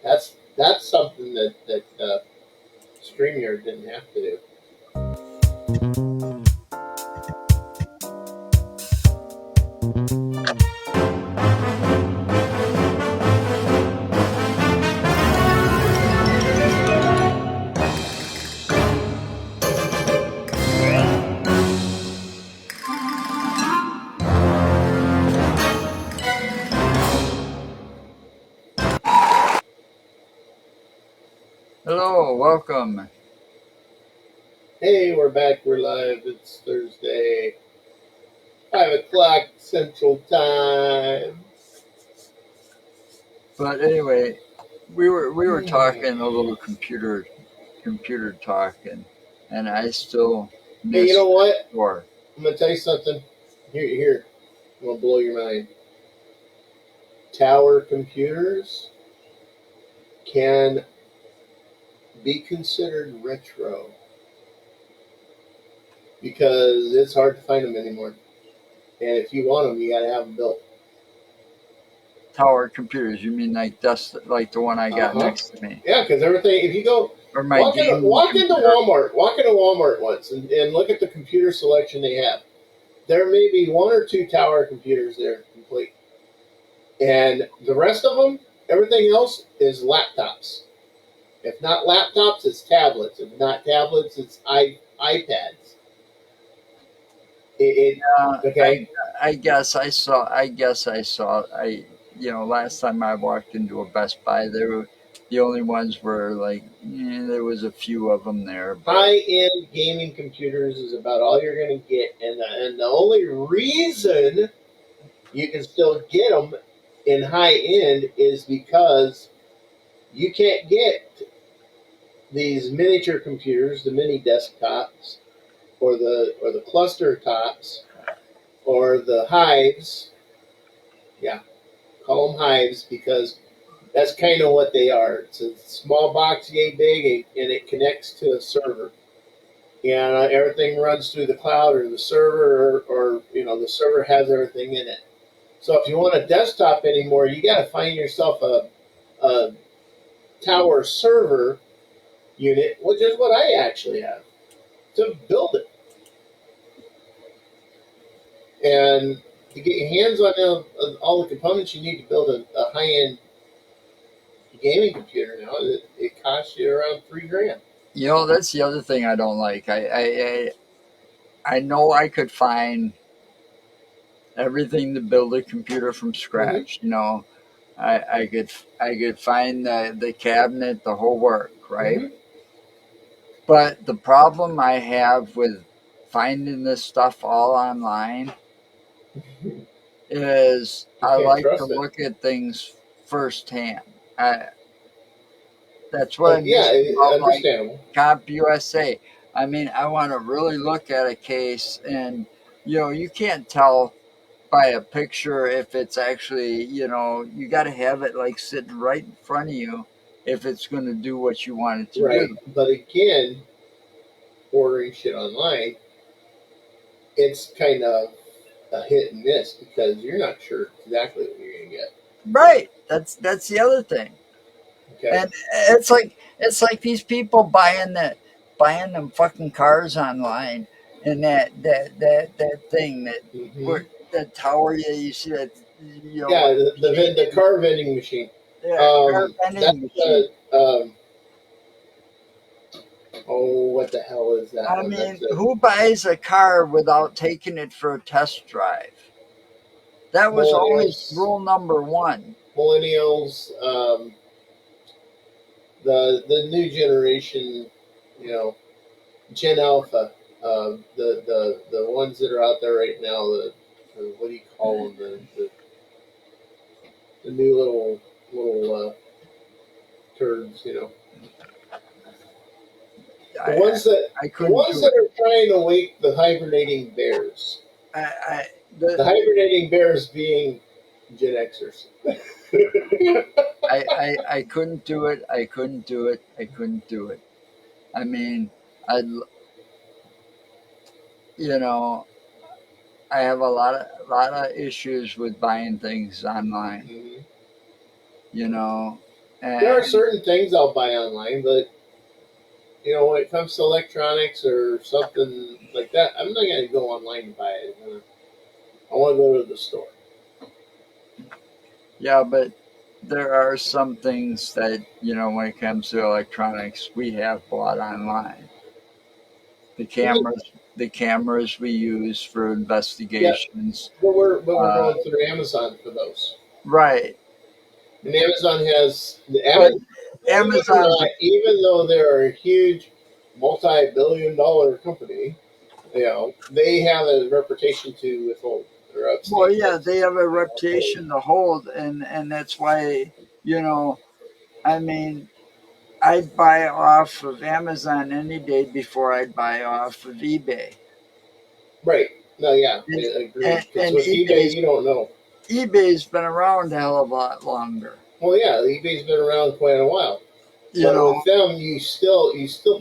That's something that StreamYard didn't have to do. Hello, welcome. Hey, we're back. We're live. It's Thursday, 5 o'clock Central Time. But anyway, we were Hmm. talking a little computer talk, and I still Hey, you miss know what? your. I'm gonna tell you something. Here. I'm gonna blow your mind. Tower computers can be considered retro because it's hard to find them anymore. And if you want them, you gotta have them built. Tower computers. You mean like the one I Uh got huh. next to me, Yeah, because everything. If you go or my gaming walk into computer? Walmart once, and look at the computer selection they have. There may be one or two tower computers there complete, and the rest of them, everything else is laptops. If not laptops, it's tablets. If not tablets, it's iPads. It I okay, I guess I saw. I guess I saw. Last time I walked into a Best Buy, the only ones were like there was a few of them there, but high end gaming computers is about all you're going to get, and the only reason you can still get them in high end is because you can't get these miniature computers, the mini desktops, or the cluster tops, or the hives. Yeah, call them hives because that's kind of what they are. It's a small box, yay big, and it connects to a server. And everything runs through the cloud or the server, or the server has everything in it. So if you want a desktop anymore, you got to find yourself a tower server unit, which is what I actually have to build it. And to get your hands on all the components you need to build a high end gaming computer now, it costs you around 3 grand. that's the other thing I don't like. I know I could find everything to build a computer from Mm-hmm. scratch. I could find the cabinet, the whole work, right? Mm-hmm. But the problem I have with finding this stuff all online is You I can't like to trust it. look at things firsthand. I, that's what I Yeah, miss about like understandable. CompUSA. I mean, I want to really look at a case, and you can't tell by a picture if it's actually, you got to have it like sitting right in front of you if it's going to do what you want it to Right. do. But again, ordering shit online, it's kind of a hit and miss because you're not sure exactly what you're going to get. Right. That's the other thing. Okay. And it's like these people buying them fucking cars online, and that thing that Mm-hmm. where that tower you see that Yeah, what the car vending machine. car That's vending machine. oh, what the hell is that I one? That's mean, a who buys a car without taking it for a test drive? That was always millennials. rule number one. Millennials, the new generation, you know, Gen Alpha, the ones that are out there right now. The what do you call them? The new little turds. The I ones that I the couldn't ones do it. that are trying to wake the hibernating bears. I The the hibernating bears being Gen Xers. I couldn't do it. I couldn't do it. I couldn't do it. I mean, I you know I have a lot of issues with buying things online. Mhm. You know, There are And certain things I'll buy online, but you know, when it comes to electronics or something like that, I'm not going to go online and buy it. I want to go to the store. yeah, but there are some things that, when it comes to electronics, we have bought online. The cameras we use for Yeah, investigations. but we're Uh, going through Amazon for those. right. And Amazon has the But Amazon. Believe it or Amazon's, not, even though they're a huge multi-billion-dollar company, you know they have a reputation to withhold or well, upstate yeah, they taxes. have a You know, so reputation to hold, and that's why, you know, I mean, I'd buy off of Amazon any day before I'd buy off of eBay. right. No, yeah, I And, agree. Because and with eBay, you don't know. eBay's been around a hell of a lot longer. Well, yeah, eBay's been around quite a while. You But know, with them, you still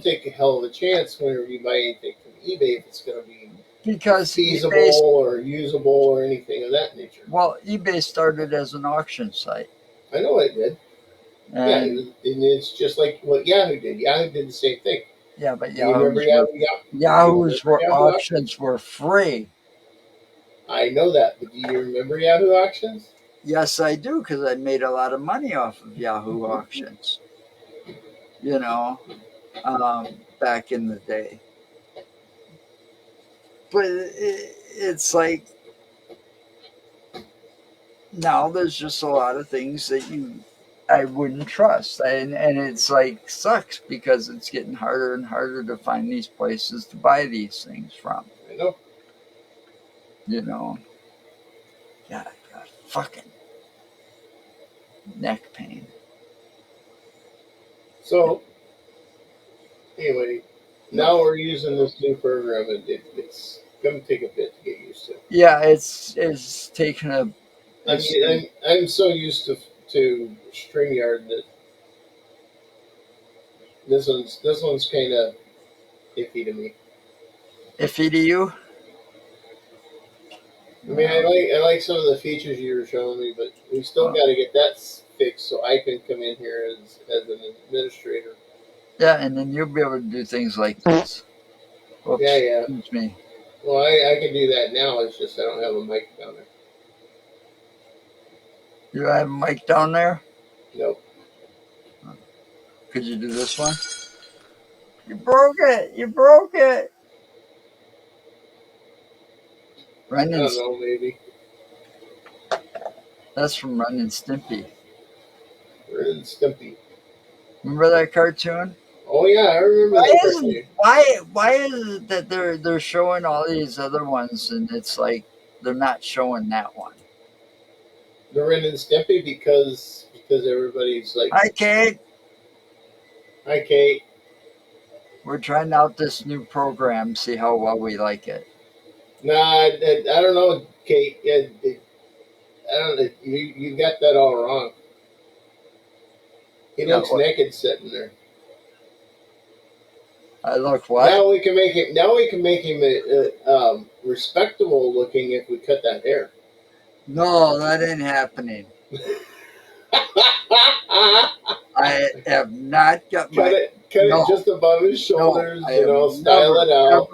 take a hell of a chance whenever you buy anything from eBay if it's going to be because feasible or usable or anything of that nature. eBay started as an auction site, I know it did. Yeah, and and it's just like what Yahoo did. Yahoo did the same thing. yeah, but Do you remember Yahoo? Do you Yahoo's remember were Yahoo auctions? auctions were free. I know that, but do you remember Yahoo auctions? Yes, I do, because I made a lot of money off of Yahoo auctions. You know, back in the day. But it's like now there's just a lot of things that I wouldn't trust, and it's like sucks because it's getting harder and harder to find these places to buy these things from. I know. You know, God, I got fucking neck pain. So anyway, now we're using this new program, and it's going to take a bit to get used to. Yeah, it's taken a I it's mean, I'm so used to Streamyard that this one's kind of iffy to me. iffy to you. I mean, I like some of the features you were showing me, but we still got to get that fixed so I can come in here as an administrator. Yeah, and then you'll be able to do things like this. Yeah, Oops, yeah. excuse me. Well, I can do that now. It's just I don't have a mic down there. You have a mic down there? Nope. Could you do this one? You broke it. You broke it. I Ren and don't know. Maybe. That's from Ren and Stimpy. Ren and Stimpy. Remember that cartoon? Oh yeah, I remember Why that is cartoon. why is it that they're showing all these other ones and it's like they're not showing that one? The Ren and Stimpy because everybody's like, Hi Kate. "Hi, Kate." We're trying out this new program, see how well we like it. Nah, I don't know, Kate. I don't know. You got that all wrong. He Yeah, looks naked sitting there. I look what? Now we can make him. Now we can make him respectable looking if we cut that hair. No, that ain't happening. I have not got cut my it just above his shoulders. I have Style it out.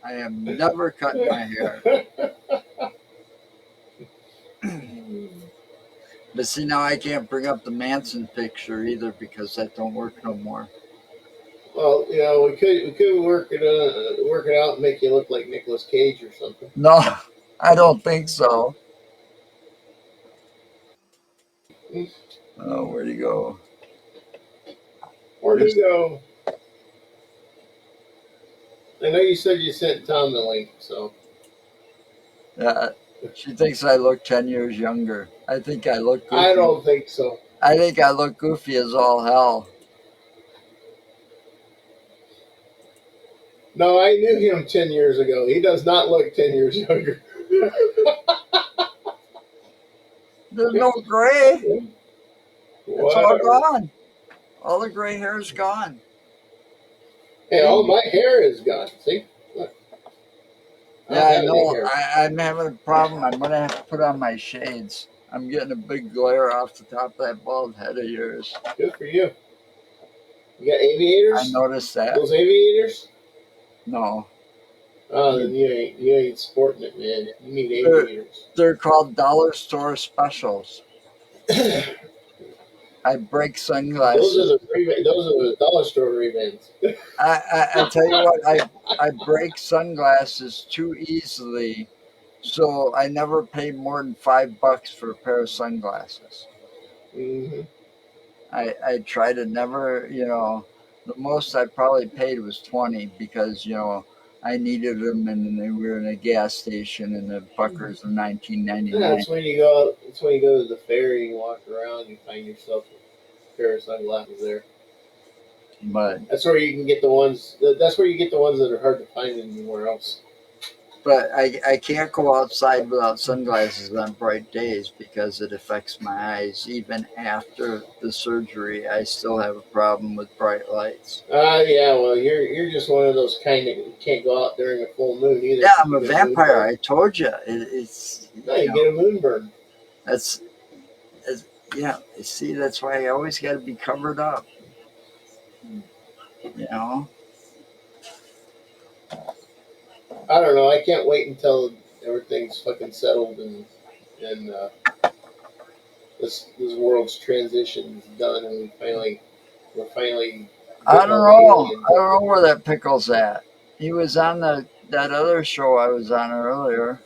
I am never cutting my hair. But see, now I can't bring up the Manson picture either because that don't work no more. Well, we could work it out and make you look like Nicolas Cage or something. No, I don't think so. Oh, where'd he go? Where'd he go? I know you said you sent Tom the link, so. She thinks I look 10 years younger. I think I look goofy. I don't think so. I think I look goofy as all hell. No, I knew him 10 years ago. He does not look 10 years younger. There's no gray. It's all Whatever. gone. All the gray hair is gone. Hey, all my hair is gone. See? Look. Yeah, I don't have any know. hair. I'm having a problem. I'm going to have to put on my shades. I'm getting a big glare off the top of that bald head of yours. Good for you. You got I aviators? noticed that. Those aviators? No, Oh, then you ain't sporting it, man. You need they're, aviators. they're called dollar store specials. those I break are sunglasses. those are the dollar store Ray-Bans. I tell you what, I break sunglasses too easily, so I never pay more than $5 for a pair of sunglasses. hmm I try to never, the most I probably paid was 20 because, I needed them and we were in a gas station and the fuckers in Yeah, 1999. that's when you go out. That's when you go to the ferry and walk around. You find yourself a pair of sunglasses there. But That's where you can get the ones. That's where you get the ones that are hard to find anywhere else. but I can't go outside without sunglasses on bright days because it affects my eyes. Even after the surgery, I still have a problem with bright lights. Yeah. Well, you're just one of those kind that can't go out during a full moon either Yeah, because I'm you a get a vampire. moonburn. I told you. It's No, you get a moonburn. that's, it's, yeah. See, that's why I always got to be covered up. You know. I don't know. I can't wait until everything's fucking settled and this world's transition is done and we're finally I getting don't all the know. aliens I up don't know here. where that pickle's at. He was on that other show I was on earlier.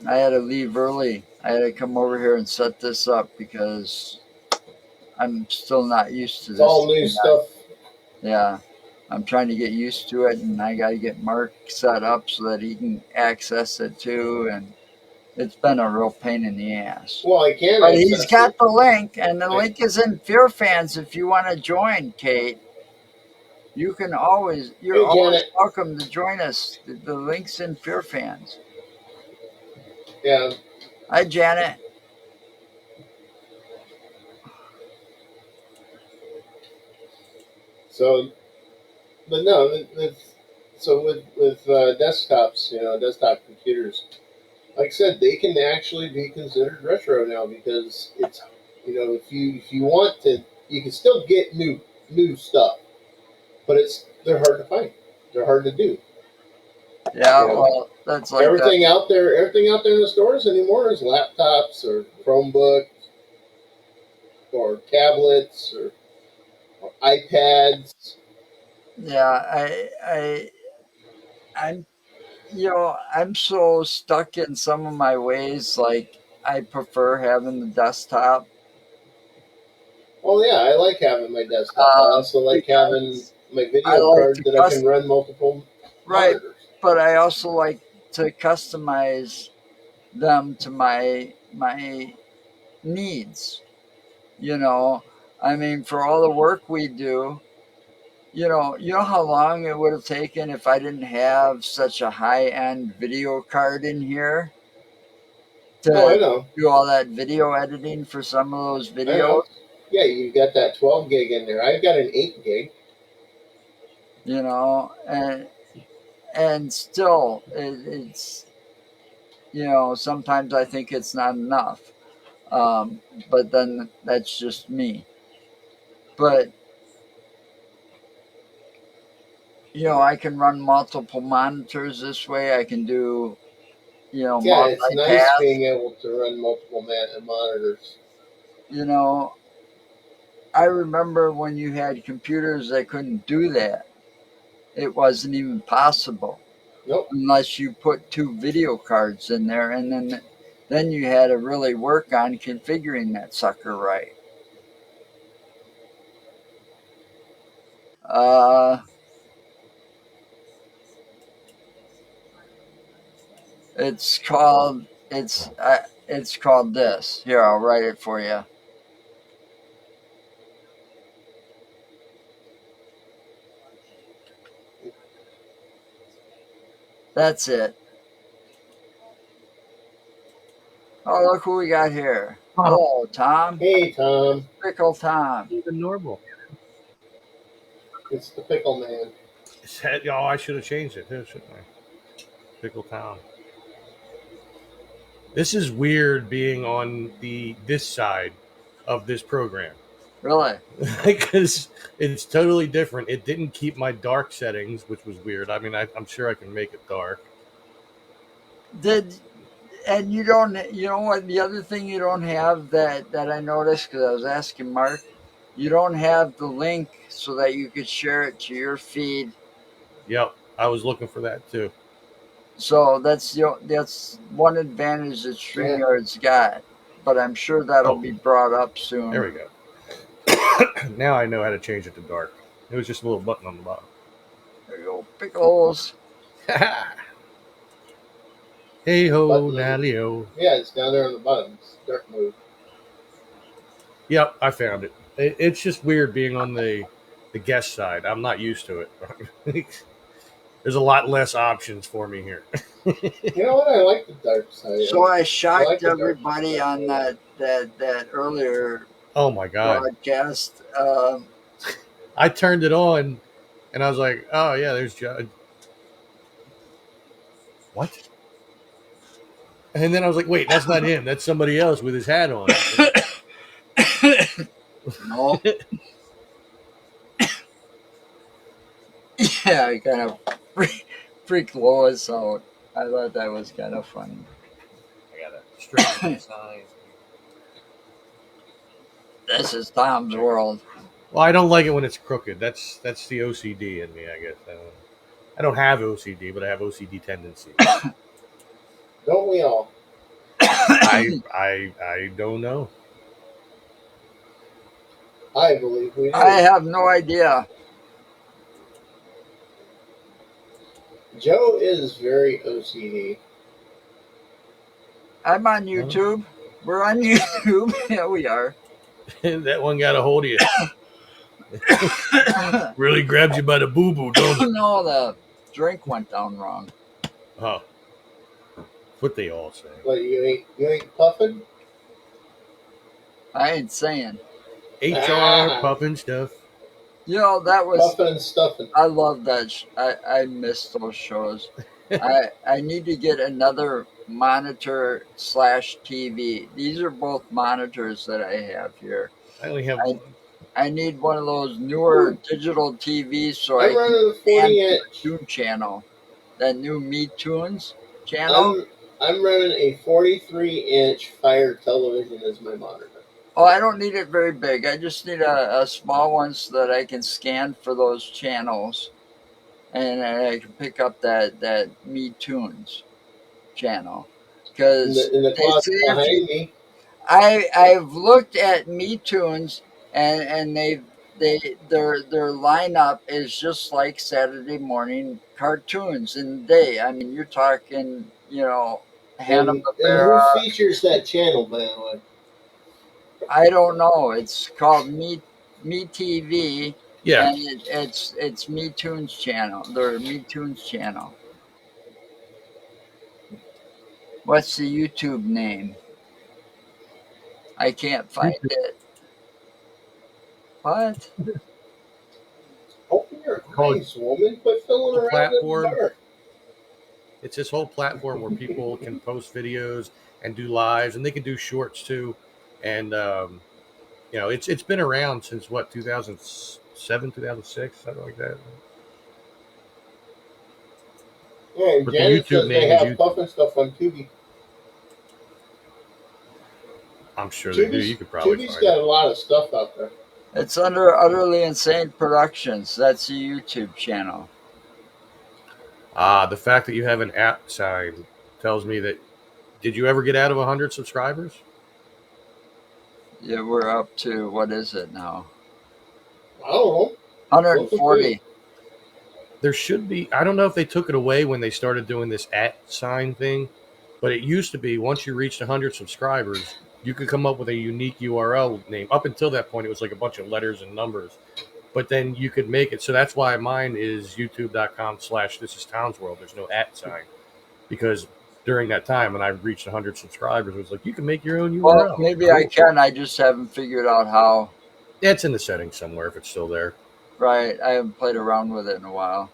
I had to leave early. I had to come over here and set this up because I'm still not used to It's all this new thing. stuff. Yeah, I'm trying to get used to it, and I got to get Mark set up so that he can access it too. And it's been a real pain in the ass. Well, I can But he's access got it. the link, and the I link is in Fear Fans if you want to join, Kate. You're Hey always Janet. welcome to join us. The link's in Fear Fans. Yeah. Hi, Janet. So, but no, so with desktops, desktop computers, like I said, they can actually be considered retro now because it's if you want to, you can still get new stuff, but they're hard to find. They're hard to do. Yeah, You know, well, that's like that. everything out there in the stores anymore is laptops or Chromebooks or tablets or iPads. Yeah, I'm, I'm so stuck in some of my ways. Like, I prefer having the desktop, Oh yeah, I like having my desktop. I also like having because my I video like card to that I can run multiple right, monitors. but I also like to customize them to my needs. You know, I mean, for all the work we do, you know how long it would have taken if I didn't have such a high-end video card in here Oh, I to know, do all that video editing for some of those I know. videos, Yeah, you've got that 12 gig in there. I've got an 8 gig. and still it's sometimes I think it's not enough. Um, but then that's just me. But I can run multiple monitors this way. I can do Yeah, it's nice multitask. being able to run multiple monitors. You know, I remember when you had computers that couldn't do that. It wasn't even possible Nope. unless you put two video cards in there, and then you had to really work on configuring that sucker right. Uh, it's called it's called this. Here, I'll write it for you. That's it. Oh, look who we got here. Oh, Hello, Tom. Hey, Tom. Pickle Tom. even normal. It's the pickle man. Oh, I should have changed it, shouldn't I? Pickle Town. This is weird being on this side of this program Really? because it's totally different. It didn't keep my dark settings, which was weird. I mean, I'm sure I can make it dark. And you don't, you know what, the other thing you don't have that I noticed, because I was asking Mark, you don't have the link so that you could share it to your feed. Yep, I was looking for that too. So that's one advantage that Yeah. StreamYard's got, but I'm sure that'll Oh. be brought up soon. There we go. Now I know how to change it to dark. It was just a little button on the bottom. There you go, pickles. Hey ho, Button. Nalio. Yeah, it's down there on the bottom. It's dark mode. Yep, I found it. It's just weird being on the guest side. I'm not used to it. There's a lot less options for me here. You know what? I like the dark side. So I shocked like the dark everybody side. on that earlier Oh my god! broadcast. I turned it on, and I was like, "Oh yeah, there's John." What? And then I was like, "Wait, that's not him. That's somebody else with his hat on." No. Yeah, I kind of freaked Lois out. I thought that was kind of funny. I gotta straighten the sign. This is Tom's world. Well, I don't like it when it's crooked. That's the OCD in me, I guess. I don't have OCD, but I have OCD tendencies. Don't we all? I don't know. I believe we do. I have no idea. Joe is very OCD. I'm on YouTube. We're on YouTube. Yeah, we are. That one got a hold of you. Really grabs you by the boo boo, don't it? No, the drink went down wrong. Oh, what they all say. But you ain't puffing? I ain't saying. HR puffing stuff. You know, that was. Puffing and stuffing. I love that. I miss those shows. I need to get another monitor / TV. These are both monitors that I have here. I only have one. I need one of those newer digital TVs so I'm running a 40-inch. Toon channel. That new Me Tunes channel. I'm running a 43-inch Fire television as my monitor. Oh, I don't need it very big. I just need a small one so that I can scan for those channels, and I can pick up that Me Tunes channel. Because In the closet behind me. I've looked at Me Tunes, and their lineup is just like Saturday morning cartoons in the day. I mean, you're talking, Hanna And Barbera. who features that channel, by the way? I don't know. It's called Me TV. Yeah. And it's Me Tunes channel. Their Me Tunes channel. What's the YouTube name? I can't find it. What? Open your eyes, woman. Quit filling around in the dark. It's this whole platform where people can post videos and do lives, and they can do shorts too. And it's been around since what, 2007, 2006, something like that. Yeah, But Janet the YouTube says name they is have YouTube. puffin stuff on Tubi. I'm sure they do. You could probably Tubi's find got it. a lot of stuff out there. It's under Utterly Insane Productions. That's a YouTube channel. The fact that you have an @ sign tells me that. Did you ever get out of 100 subscribers? Yeah, we're up to, what is it now? I don't know. 140. There should be. I don't know if they took it away when they started doing this @ sign thing, but it used to be once you reached 100 subscribers, you could come up with a unique URL name. Up until that point, it was like a bunch of letters and numbers. But then you could make it. So that's why mine is youtube.com/thisistomsworld. There's no @ sign. Because during that time when I reached 100 subscribers, it was like, you can make your own URL. Well, maybe I can. I just haven't figured out how. It's in the settings somewhere if it's still there. Right. I haven't played around with it in a while.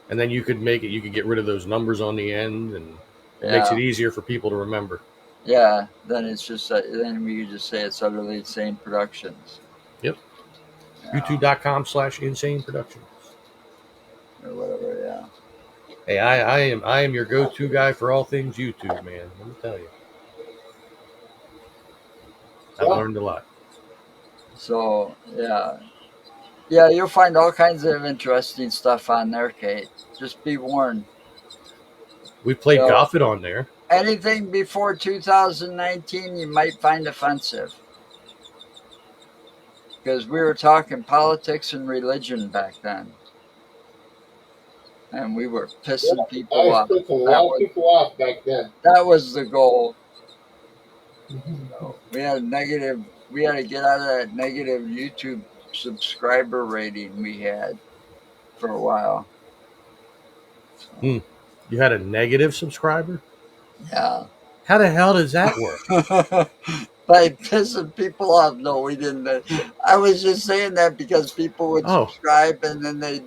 And then you could make it. You could get rid of those numbers on the end, and it makes it easier for people to remember. Yeah, then it's just then we could just say it's Utterly Insane Productions. Yep. Yeah, YouTube.com/insane productions. or whatever. Yeah. Hey, I am your go-to guy for all things YouTube, man. Let me tell you, I've So, learned a lot. So yeah, yeah, you'll find all kinds of interesting stuff on there, Kate. Just be warned. We played So Goffet on there. anything before 2019, you might find offensive because we were talking politics and religion back then, and we were yeah, pissing I people was off. pissing a lot of people off back then. That was the goal. We had a negative. We had to get out of that negative YouTube subscriber rating we had for a while. So, Hmm. You had a negative subscriber? yeah. How the hell does that work? By pissing people off. No, we didn't. I was just saying that because people would Oh, subscribe and then they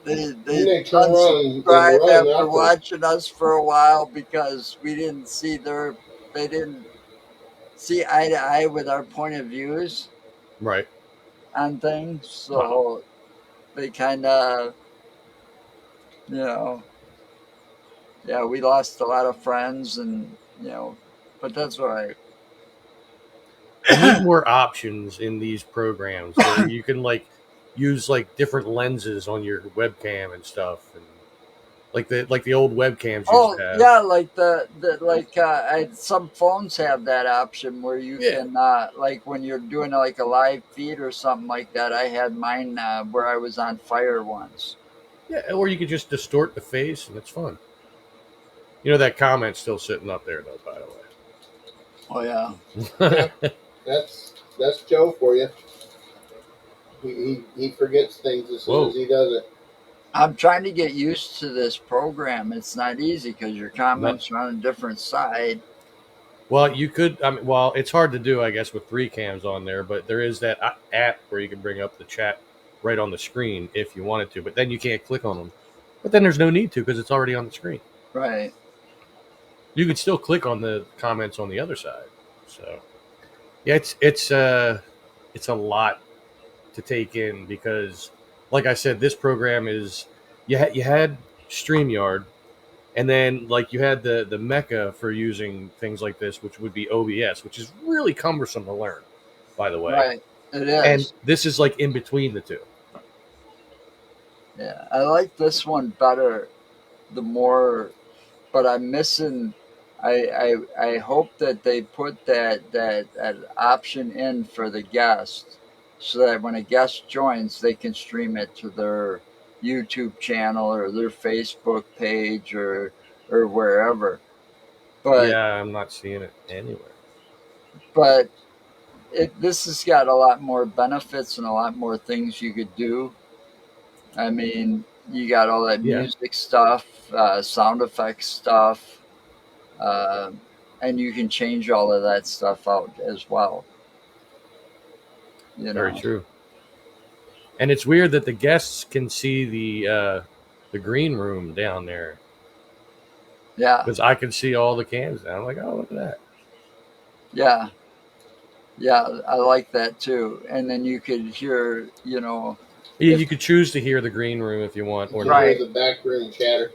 Then they they turn around and unsubscribe run after after. watching us for a while because we didn't see they didn't see eye to eye with our point of views right. on things. Uh-huh. So they kind of, you know, yeah, we lost a lot of friends and, but that's all right. We need more options in these programs where you can use different lenses on your webcam and stuff, and like the old webcams used Oh to have. yeah, like some phones have that option where you Yeah. can like when you're doing like a live feed or something like that. I had mine where I was on fire once. Yeah, or you could just distort the face, and it's fun. You know that comment's still sitting up there, though. By Oh yeah. the way. That's Joe for you. He forgets things as soon Whoa. as he does it. I'm trying to get used to this program. It's not easy because your No. comments are on a different side. Well, you could. I mean, well, it's hard to do, I guess, with three cams on there. But there is that app where you can bring up the chat right on the screen if you wanted to. But then you can't click on them. But then there's no need to because it's already on the screen. Right. You could still click on the comments on the other side. So yeah, it's a lot to take in because, like I said, this program is you had StreamYard, and then you had the mecca for using things like this, which would be OBS, which is really cumbersome to learn, by the way. Right. It And is. this is like in between the two. Yeah. I like this one better. The more, but I'm missing. I hope that they put that option in for the guest, so that when a guest joins, they can stream it to their YouTube channel or their Facebook page or wherever. But Yeah, I'm not seeing it anywhere. but this has got a lot more benefits and a lot more things you could do. I mean, you got all that Yeah, music stuff, sound effects stuff. Uh, and you can change all of that stuff out as well. very true. And it's weird that the guests can see the green room down there Yeah, because I can see all the cams now. I'm like, oh, look at that. yeah, yeah. I like that too. And then you could hear, Yeah, if you could choose to hear the green room if you want, or You not. hear right, the back room chatter.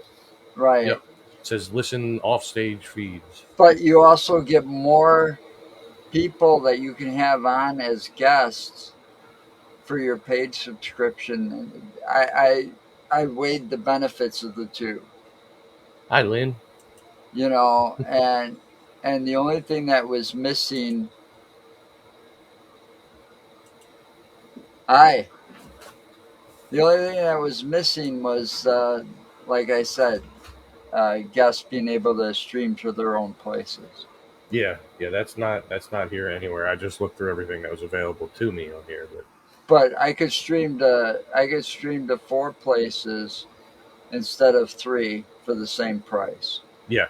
right. Yep. It says listen off stage feeds. But you also get more people that you can have on as guests for your paid subscription. I weighed the benefits of the two. Hi, Lynn. And the only thing that was missing. I The only thing that was missing was, like I said, guests being able to stream to their own places. Yeah, that's not here anywhere. I just looked through everything that was available to me on here, but But I could stream to 4 places instead of 3 for the same price. yeah.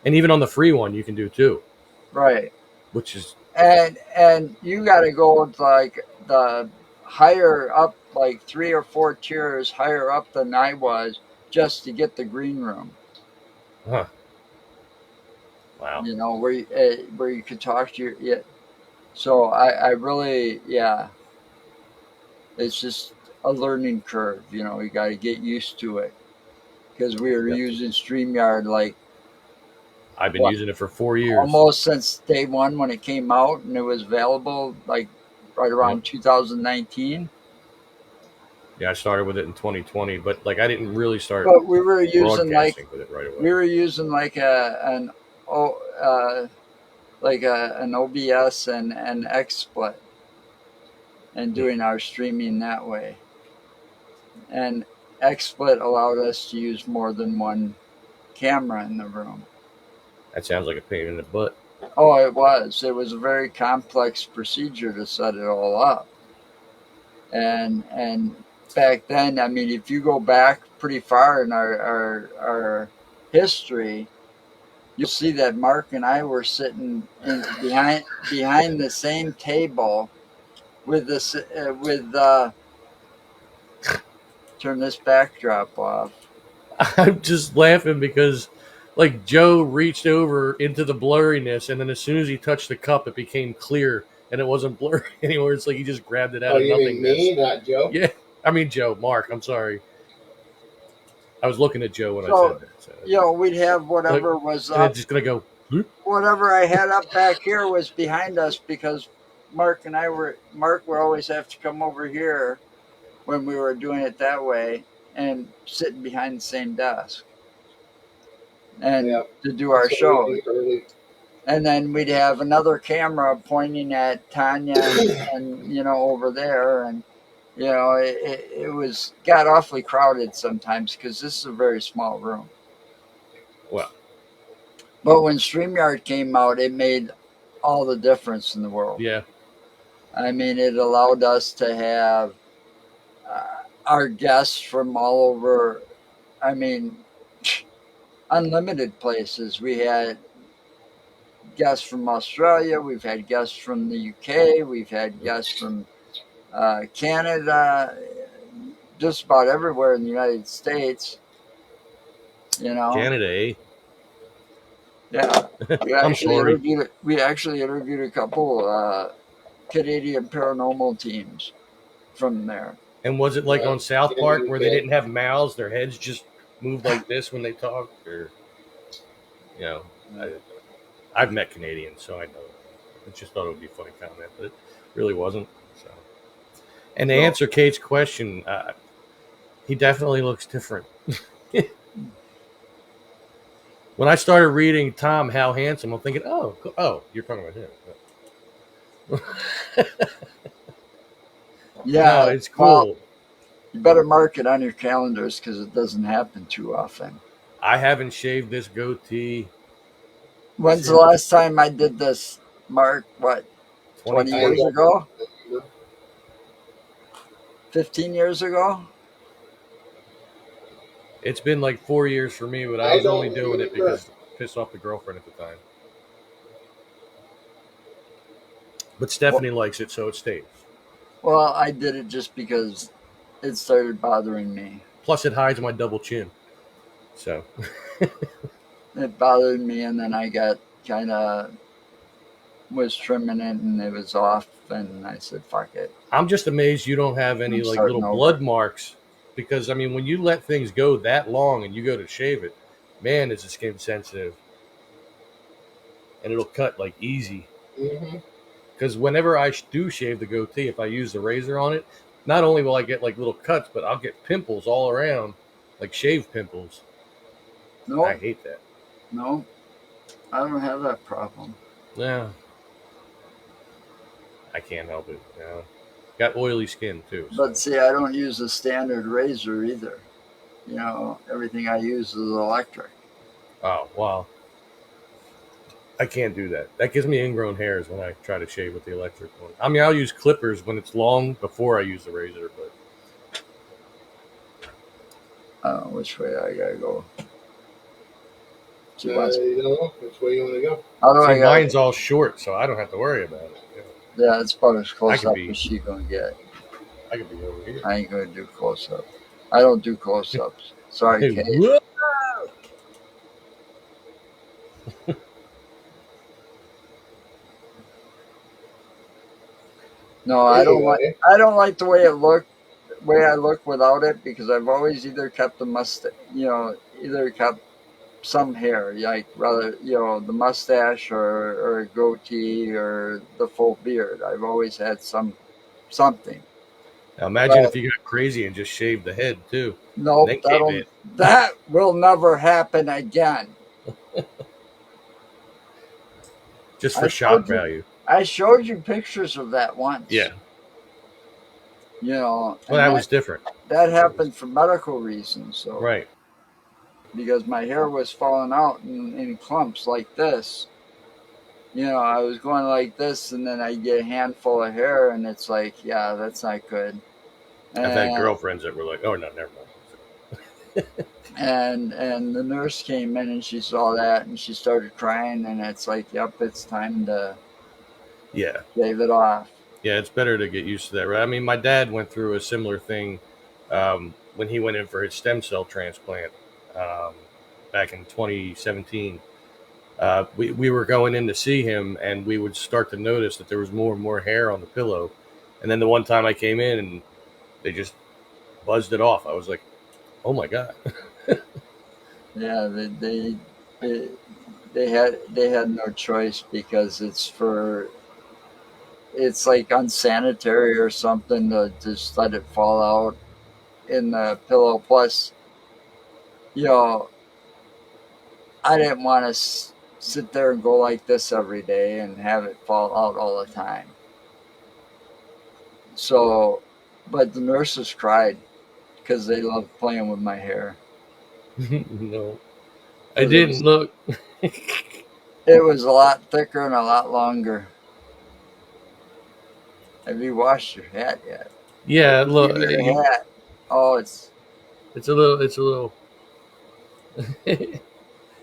And even on the free one, you can do two, Right. which is And you got to go with like the higher up, like 3 or 4 tiers higher up than I was, just to get the green room. huh. Wow. you know, where you could talk to your, yeah. So I really, yeah, it's just a learning curve. You know, you got to get used to it because we were Yep. using StreamYard like I've been what using it for 4 years. almost since day one when it came out and it was available, like right Yep. around 2019. Yeah, I started with it in 2020, but like I didn't really start But we were using broadcasting with it right away. like an OBS and an XSplit and doing our streaming that way. And XSplit allowed us to use more than one camera in the room. That sounds like a pain in the butt. Oh, it was. It was a very complex procedure to set it all up. And back then, I mean, if you go back pretty far in our history, you'll see that Mark and I were sitting behind the same table with this turn this backdrop off. I'm just laughing because like Joe reached over into the blurriness, and then as soon as he touched the cup, it became clear and it wasn't blurry anymore. It's like he just grabbed it out Oh, of you mean nothingness. me, not Joe? Yeah, I mean Joe, Mark. I'm sorry. I was looking at Joe when I So, said that. So. You know, we'd have whatever was And up. it's just gonna go. Whoop. Whatever I had up back here was behind us because Mark would always have to come over here when we were doing it that way and sitting behind the same desk and Yep. to do our So show. we early. And then we'd have another camera pointing at Tanya and you know, over there. And, you know, it got awfully crowded sometimes because this is a very small room. Well, But when StreamYard came out, it made all the difference in the world. yeah. I mean, it allowed us to have our guests from all over, I mean, unlimited places. We had guests from Australia, we've had guests from the UK, we've had guests from Canada, just about everywhere in the United States. You know, Canada, eh? yeah. I'm sorry. We actually interviewed a couple Canadian paranormal teams from there. And was it like Yeah, on South yeah, Park you where they did. didn't have mouths, their heads just moved like this when they talked? Or, you know, I've met Canadians, so I know. I just thought it would be a funny comment, but it really wasn't. So. And to answer Kate's question, he definitely looks different. When I started reading Tom How Handsome, I'm thinking, oh, you're talking about him. Yeah, no, it's cool. Well, you better mark it on your calendars because it doesn't happen too often. I haven't shaved this goatee. When's the last time I did this, Mark? What, 20 years ago? 15 years ago? It's been like 4 years for me, but I was only doing it because pissed off the girlfriend at the time. But Stephanie likes it, so it stays. Well, I did it just because it started bothering me. Plus, it hides my double chin. So. It bothered me, and then I got was trimming it, and it was off, and I said, fuck it. I'm just amazed you don't have any like little blood marks. Because, I mean, when you let things go that long and you go to shave it, man, is the skin sensitive. And it'll cut, like, easy. Because whenever I do shave the goatee, if I use the razor on it, not only will I get, like, little cuts, but I'll get pimples all around, like shave pimples. No. I hate that. No, I don't have that problem. No. I can't help it. No. Got oily skin, too. So. But see, I don't use a standard razor either. You know, everything I use is electric. Oh, wow. I can't do that. That gives me ingrown hairs when I try to shave with the electric one. I mean, I'll use clippers when it's long before I use the razor, but... I don't know which way I gotta go. You don't know which way you want to go. Mine's all short, so I don't have to worry about it. Yeah, it's about as close up as she's gonna get. I could be over here. I ain't gonna do close up. I don't do close ups. Sorry, Kate. No, I don't like. Anyway, I don't like the way I look without it, because I've always either kept the either kept some hair, like rather, the mustache, or a goatee, or the full beard. I've always had something. Now imagine if But you got crazy and just shaved the head too, and nope, then came in that will never happen again. just I for shock showed you value. I showed you pictures of that once. Yeah, well, And that that was different. that That was happened for medical reasons. So, right. because my hair was falling out in clumps like this. I was going like this, and then I get a handful of hair, and it's like, yeah, that's not good. I've had And girlfriends that were like, "Oh no, never mind." and the nurse came in, and she saw that, and she started crying, and it's like, yep, it's time to Yeah, shave it off. yeah, it's better to get used to that. Right? I mean, my dad went through a similar thing when he went in for his stem cell transplant um, back in 2017. We were going in to see him, and we would start to notice that there was more and more hair on the pillow. And then the one time I came in, and they just buzzed it off. I was like, "Oh my god!" Yeah, they, they had no choice, because it's like unsanitary or something to just let it fall out in the pillow. Plus, you know, I didn't want to sit there and go like this every day and have it fall out all the time. So, but the nurses cried because they loved playing with my hair. No, I 'Cause didn't look. it was a lot thicker and a lot longer. Have you washed your hat yet? Yeah, look, Give me your hat. Oh, it's a little. It's a little.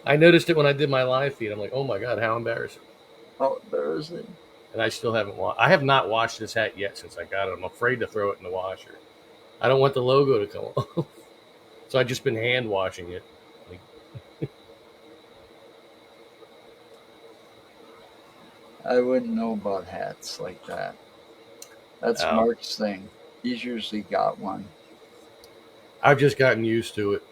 I noticed it when I did my live feed. I'm like, "Oh my god, how embarrassing!" there is it. And I still haven't. I have not washed this hat yet since I got it. I'm afraid to throw it in the washer. I don't want the logo to come off. So I've just been hand washing it. Like, I wouldn't know about hats like that. That's oh, Mark's thing. He's usually got one. I've just gotten used to it.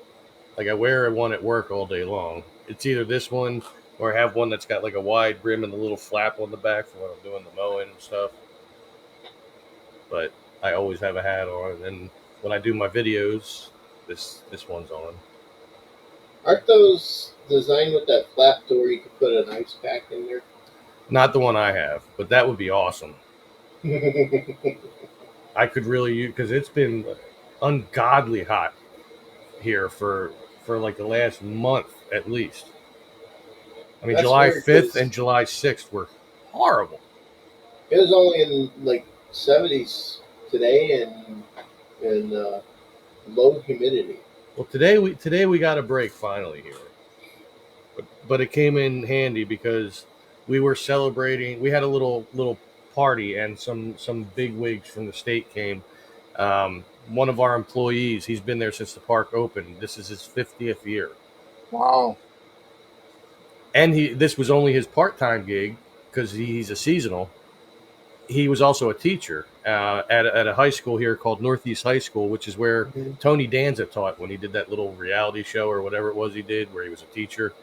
Like I wear one at work all day long. It's either this one or I have one that's got like a wide brim and a little flap on the back for when I'm doing the mowing and stuff. But I always have a hat on. And when I do my videos, this one's on. aren't those designed with that flap to where you could put an ice pack in there? Not the one I have, but that would be awesome. I could really use because it's been ungodly hot here for like the last month at least. I mean, That's July weird 5th and because July 6th were horrible. it was only in like 70s today and low humidity. Well, today we got a break finally here, but it came in handy because we were celebrating. We had a little party, and some big wigs from the state came. One of our employees, he's been there since the park opened. This is his 50th year, Wow. and this was only his part-time gig because he's a seasonal. He was also a teacher at a high school here called Northeast High School, which is where Mhm. Tony Danza taught when he did that little reality show or whatever it was he did, where he was a teacher.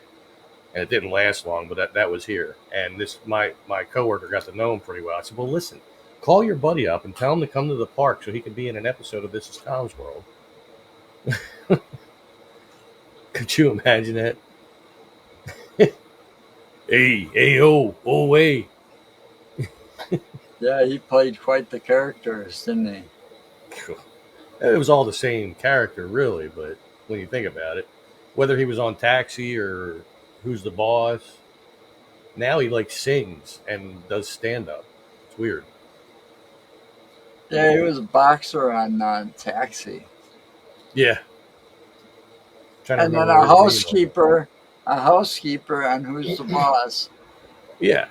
And it didn't last long, but that was here. And this my coworker got to know him pretty well. I said, "Well, listen, call your buddy up and tell him to come to the park so he can be in an episode of This Is Tom's World." Could you imagine that? Hey, oh, hey. Yeah, he played quite the characters, didn't he? It was all the same character, really, but when you think about it, whether he was on Taxi or Who's the Boss, now he like sings and does stand up. It's weird. Yeah, he was a boxer on Taxi. Yeah. Trying to And then remember a what his name was. housekeeper on Who's the Boss. Yeah.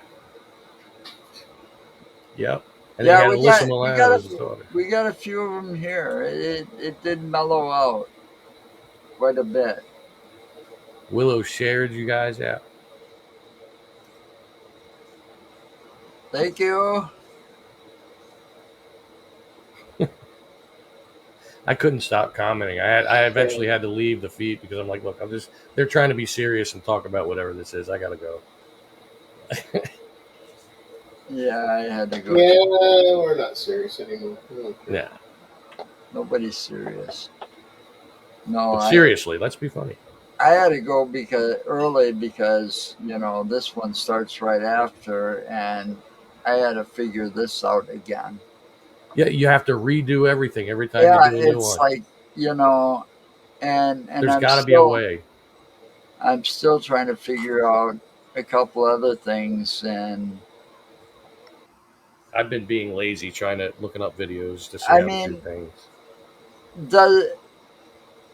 Yep. And they Yeah, had Alyssa Milano as his daughter. we got a few of them here. It did mellow out quite a bit. Willow shared you guys out. Thank you. I couldn't stop commenting. I eventually had to leave the feed because I'm like, look, they're trying to be serious and talk about whatever this is. I gotta go. Yeah, I had to go. Yeah, we're not serious anymore. Yeah. Nobody's serious. No, But seriously, let's be funny. I had to go because this one starts right after, and I had to figure this out again. Yeah, you have to redo everything every time Yeah, you do a new it's one. like and There's got to be a way. I'm still trying to figure out a couple other things, and I've been being lazy trying to looking up videos to see I how to do mean, things.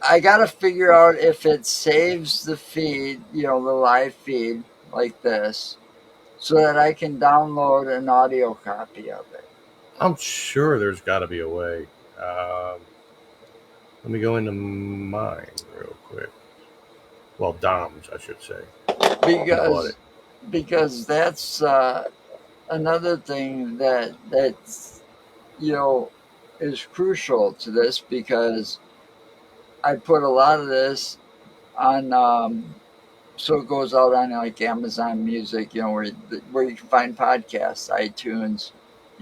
I gotta figure out if it saves the feed, the live feed like this, so that I can download an audio copy of it. I'm sure there's got to be a way. Let me go into mine real quick. Well, Dom's, I should say. Because that's another thing that's is crucial to this, because I put a lot of this on so it goes out on like Amazon Music, where you can find podcasts, iTunes,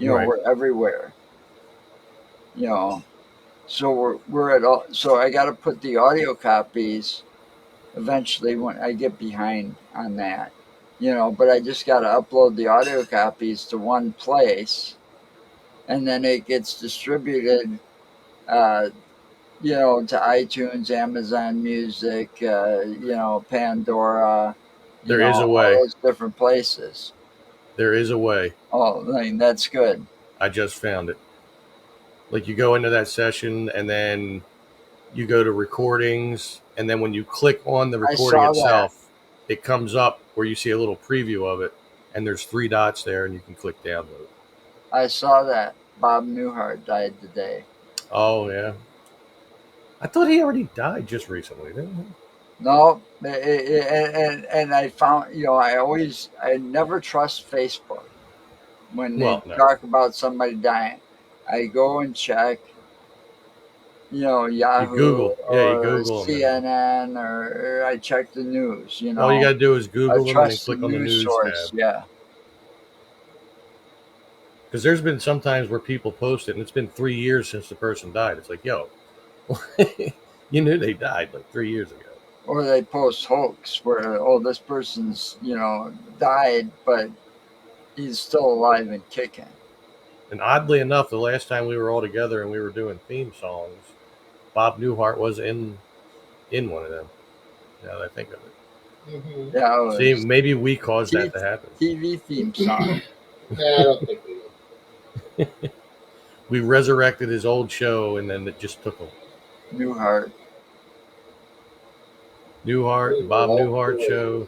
Right. we're everywhere. So we're at all. So I got to put the audio copies eventually when I get behind on that. But I just got to upload the audio copies to one place, and then it gets distributed, to iTunes, Amazon Music, Pandora. There is a way. All those different places. There is a way. Oh, that's good. I just found it. Like, you go into that session, and then you go to recordings, and then when you click on the recording itself, it comes up where you see a little preview of it, and there's 3 dots there, and you can click download. I saw that. Bob Newhart died today. Oh, yeah. I thought he already died just recently, didn't he? No, and I found, I never trust Facebook when they talk about somebody dying. I go and check, Yahoo, you Google. or you Google CNN, or I check the news. All you got to do is Google them and then click on the news source, tab. Yeah. Because there's been some times where people post it, and it's been 3 years since the person died. It's like, yo, you knew they died like 3 years ago. Or they post hoax where, this person's, died, but he's still alive and kicking. And oddly enough, the last time we were all together and we were doing theme songs, Bob Newhart was in one of them. Now that I think of it. Mm-hmm. Yeah. See, maybe we caused that to happen. TV theme song. I don't think we will. We resurrected his old show, and then it just took him. Newhart, Bob Newhart show.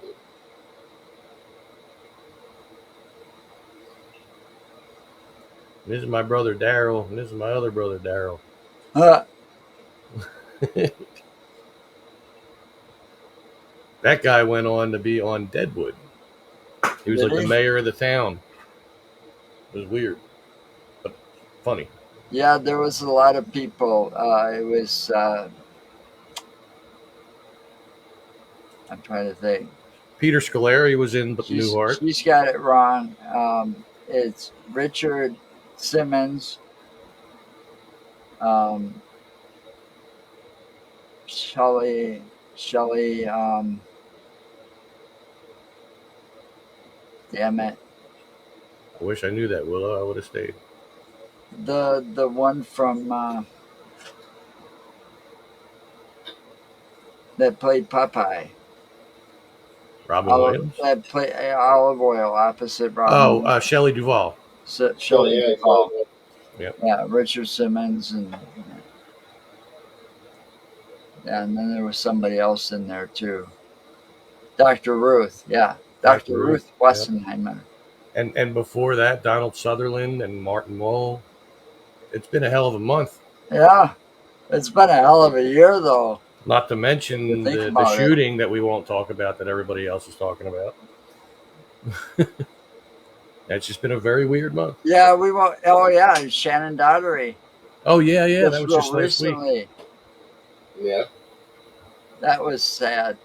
This is my brother Daryl, and this is my other brother Daryl. That guy went on to be on Deadwood. He was the mayor of the town. It was weird, but funny. Yeah, there was a lot of people. It was. I'm trying to think. Peter Scolari was in Newhart. She's got it wrong. It's Richard Simmons. Shelley. Damn it. I wish I knew that, Willow. I would have stayed. The one from that played Popeye. Robin Williams? That played Olive Oil opposite Robin. Oh, Shelley Duvall. Shelley Duvall. Yep. Yeah, Richard Simmons, and then there was somebody else in there too. Dr. Ruth, yeah. Dr. Ruth Wessenheimer. Yeah. And before that, Donald Sutherland and Martin Mull. It's been a hell of a month. Yeah. It's been a hell of a year, though. Not to mention the shooting that we won't talk about that everybody else is talking about. It's just been a very weird month. Yeah, we won't. Oh, yeah. Shannon Daughtery. Oh yeah, yeah. That just was real just last week. recently. Yeah. That was sad.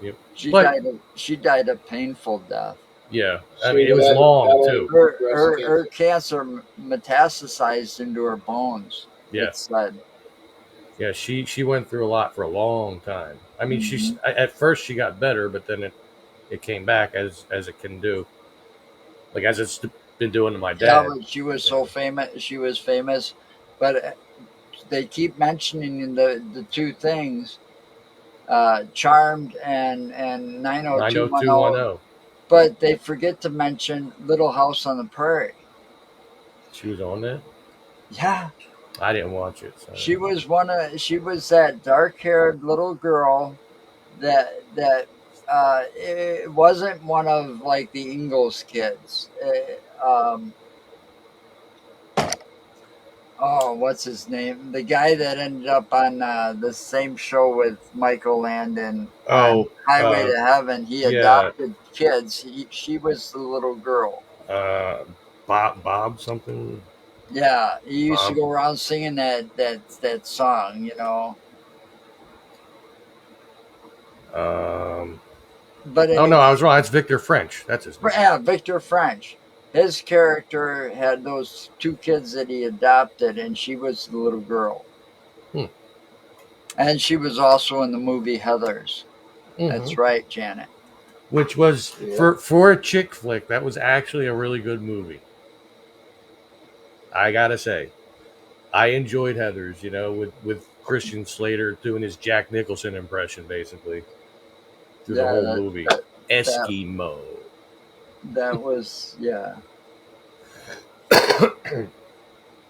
Yep. She But died. She died a painful death. yeah, I She mean, it was was long battling too. breast Her cancer. cancer metastasized into her bones. Yeah, It said. yeah. She went through a lot for a long time. I mean, Hmm. at first she got better, but then it came back as it can do, like as it's been doing to my Yeah, dad. but she was You so know, famous. She was famous, but they keep mentioning the two things, Charmed and nine oh two one 90210, oh. but they forget to mention Little House on the Prairie. She was on that. Yeah, I didn't watch it. So. she was that dark-haired little girl that it wasn't one of like the Ingalls kids. Oh, what's his name? The guy that ended up on the same show with Michael Landon on Oh, Highway to Heaven. He yeah. adopted kids. She was the little girl. Uh, Bob something. Yeah, he used to Bob. go around singing that song. Um. But Oh no, anyway, I was wrong. That's Victor French. That's his name. yeah, Victor French. His character had those two kids that he adopted, and she was the little girl. Hmm. And she was also in the movie Heathers. Mm-hmm. That's right, Janet. Which was Yeah. for a chick flick. That was actually a really good movie. I gotta say, I enjoyed Heather's. You know, with Christian Slater doing his Jack Nicholson impression, basically through the Yeah, whole movie. that Eskimo. that was, yeah.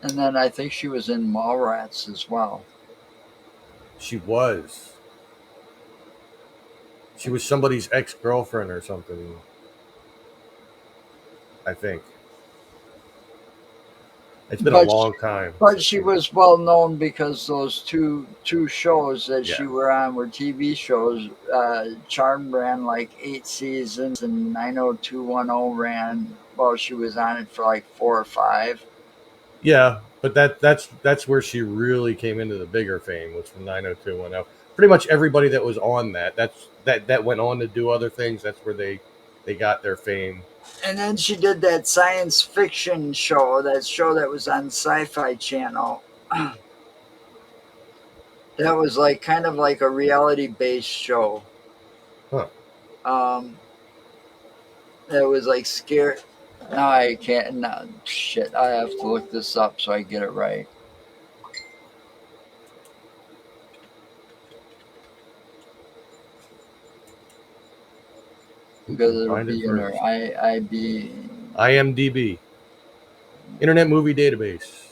And then I think she was in Mallrats as well. She was. She was somebody's ex girlfriend or something. I think. It's been a But long time. but she was well known because those two shows that she Yeah. were on were TV shows. Charmed ran like 8 seasons, and 90210 ran. Well, she was on it for like 4 or 5. Yeah, but that's where she really came into the bigger fame was from 90210. Pretty much everybody that was on that went on to do other things. That's where they got their fame. And then she did that science fiction show, that was on Sci-Fi Channel. That was like kind of like a reality based show. Huh. It was like scary. No, I can't. No, shit. I have to look this up so I get it right. Because it'll Find it be in her first. IB. IMDb, Internet Movie Database.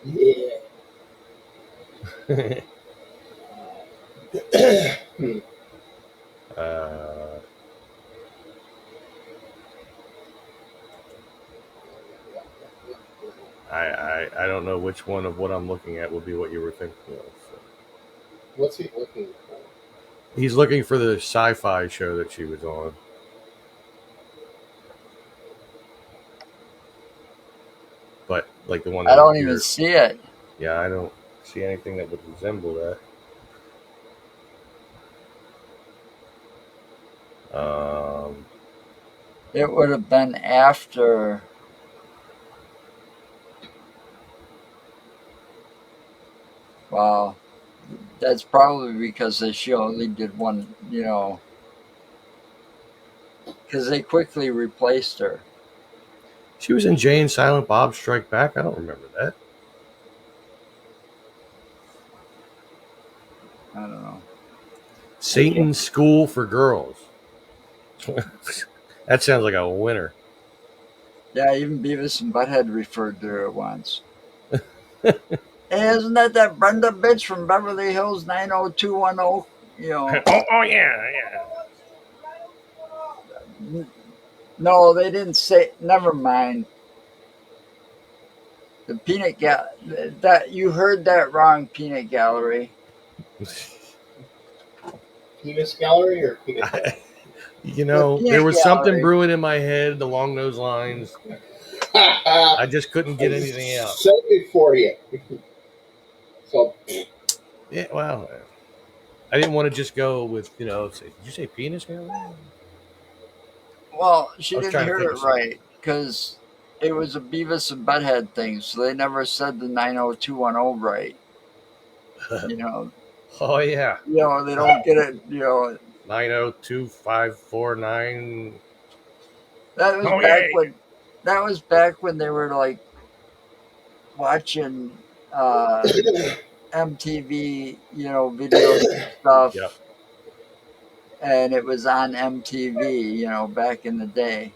Yeah. uh, I don't know which one of what I'm looking at will be what you were thinking of. So. What's he looking for? He's looking for the sci-fi show that she was on. But like the one that I don't even you're- see it. Yeah, I don't see anything that would resemble that. It would have been after. Wow. That's probably because she only did one, because they quickly replaced her. She was in Jay and Silent Bob Strike Back. I don't remember that. I don't know. Satan's School for Girls. That sounds like a winner. Yeah, even Beavis and Butthead referred to her once. Hey, isn't that Brenda bitch from Beverly Hills 90210? Oh yeah. No, they didn't say. Never mind. The peanut that you heard that wrong, Peanut Gallery. Penis gallery or peanut gallery? You know, The there peanut was something gallery. brewing in my head along those lines. I just couldn't get anything out. Said it for you. So Yeah, well, I didn't want to just go with, say, did you say penis? Well, she I was didn't trying to hear think it of something. right because it was a Beavis and Butthead thing, so they never said the 90210 right. You know, Oh, yeah. they don't get it. 902549. That was Oh, back yeah. when that was back when they were like watching MTV, video stuff, Yep. and it was on MTV, back in the day.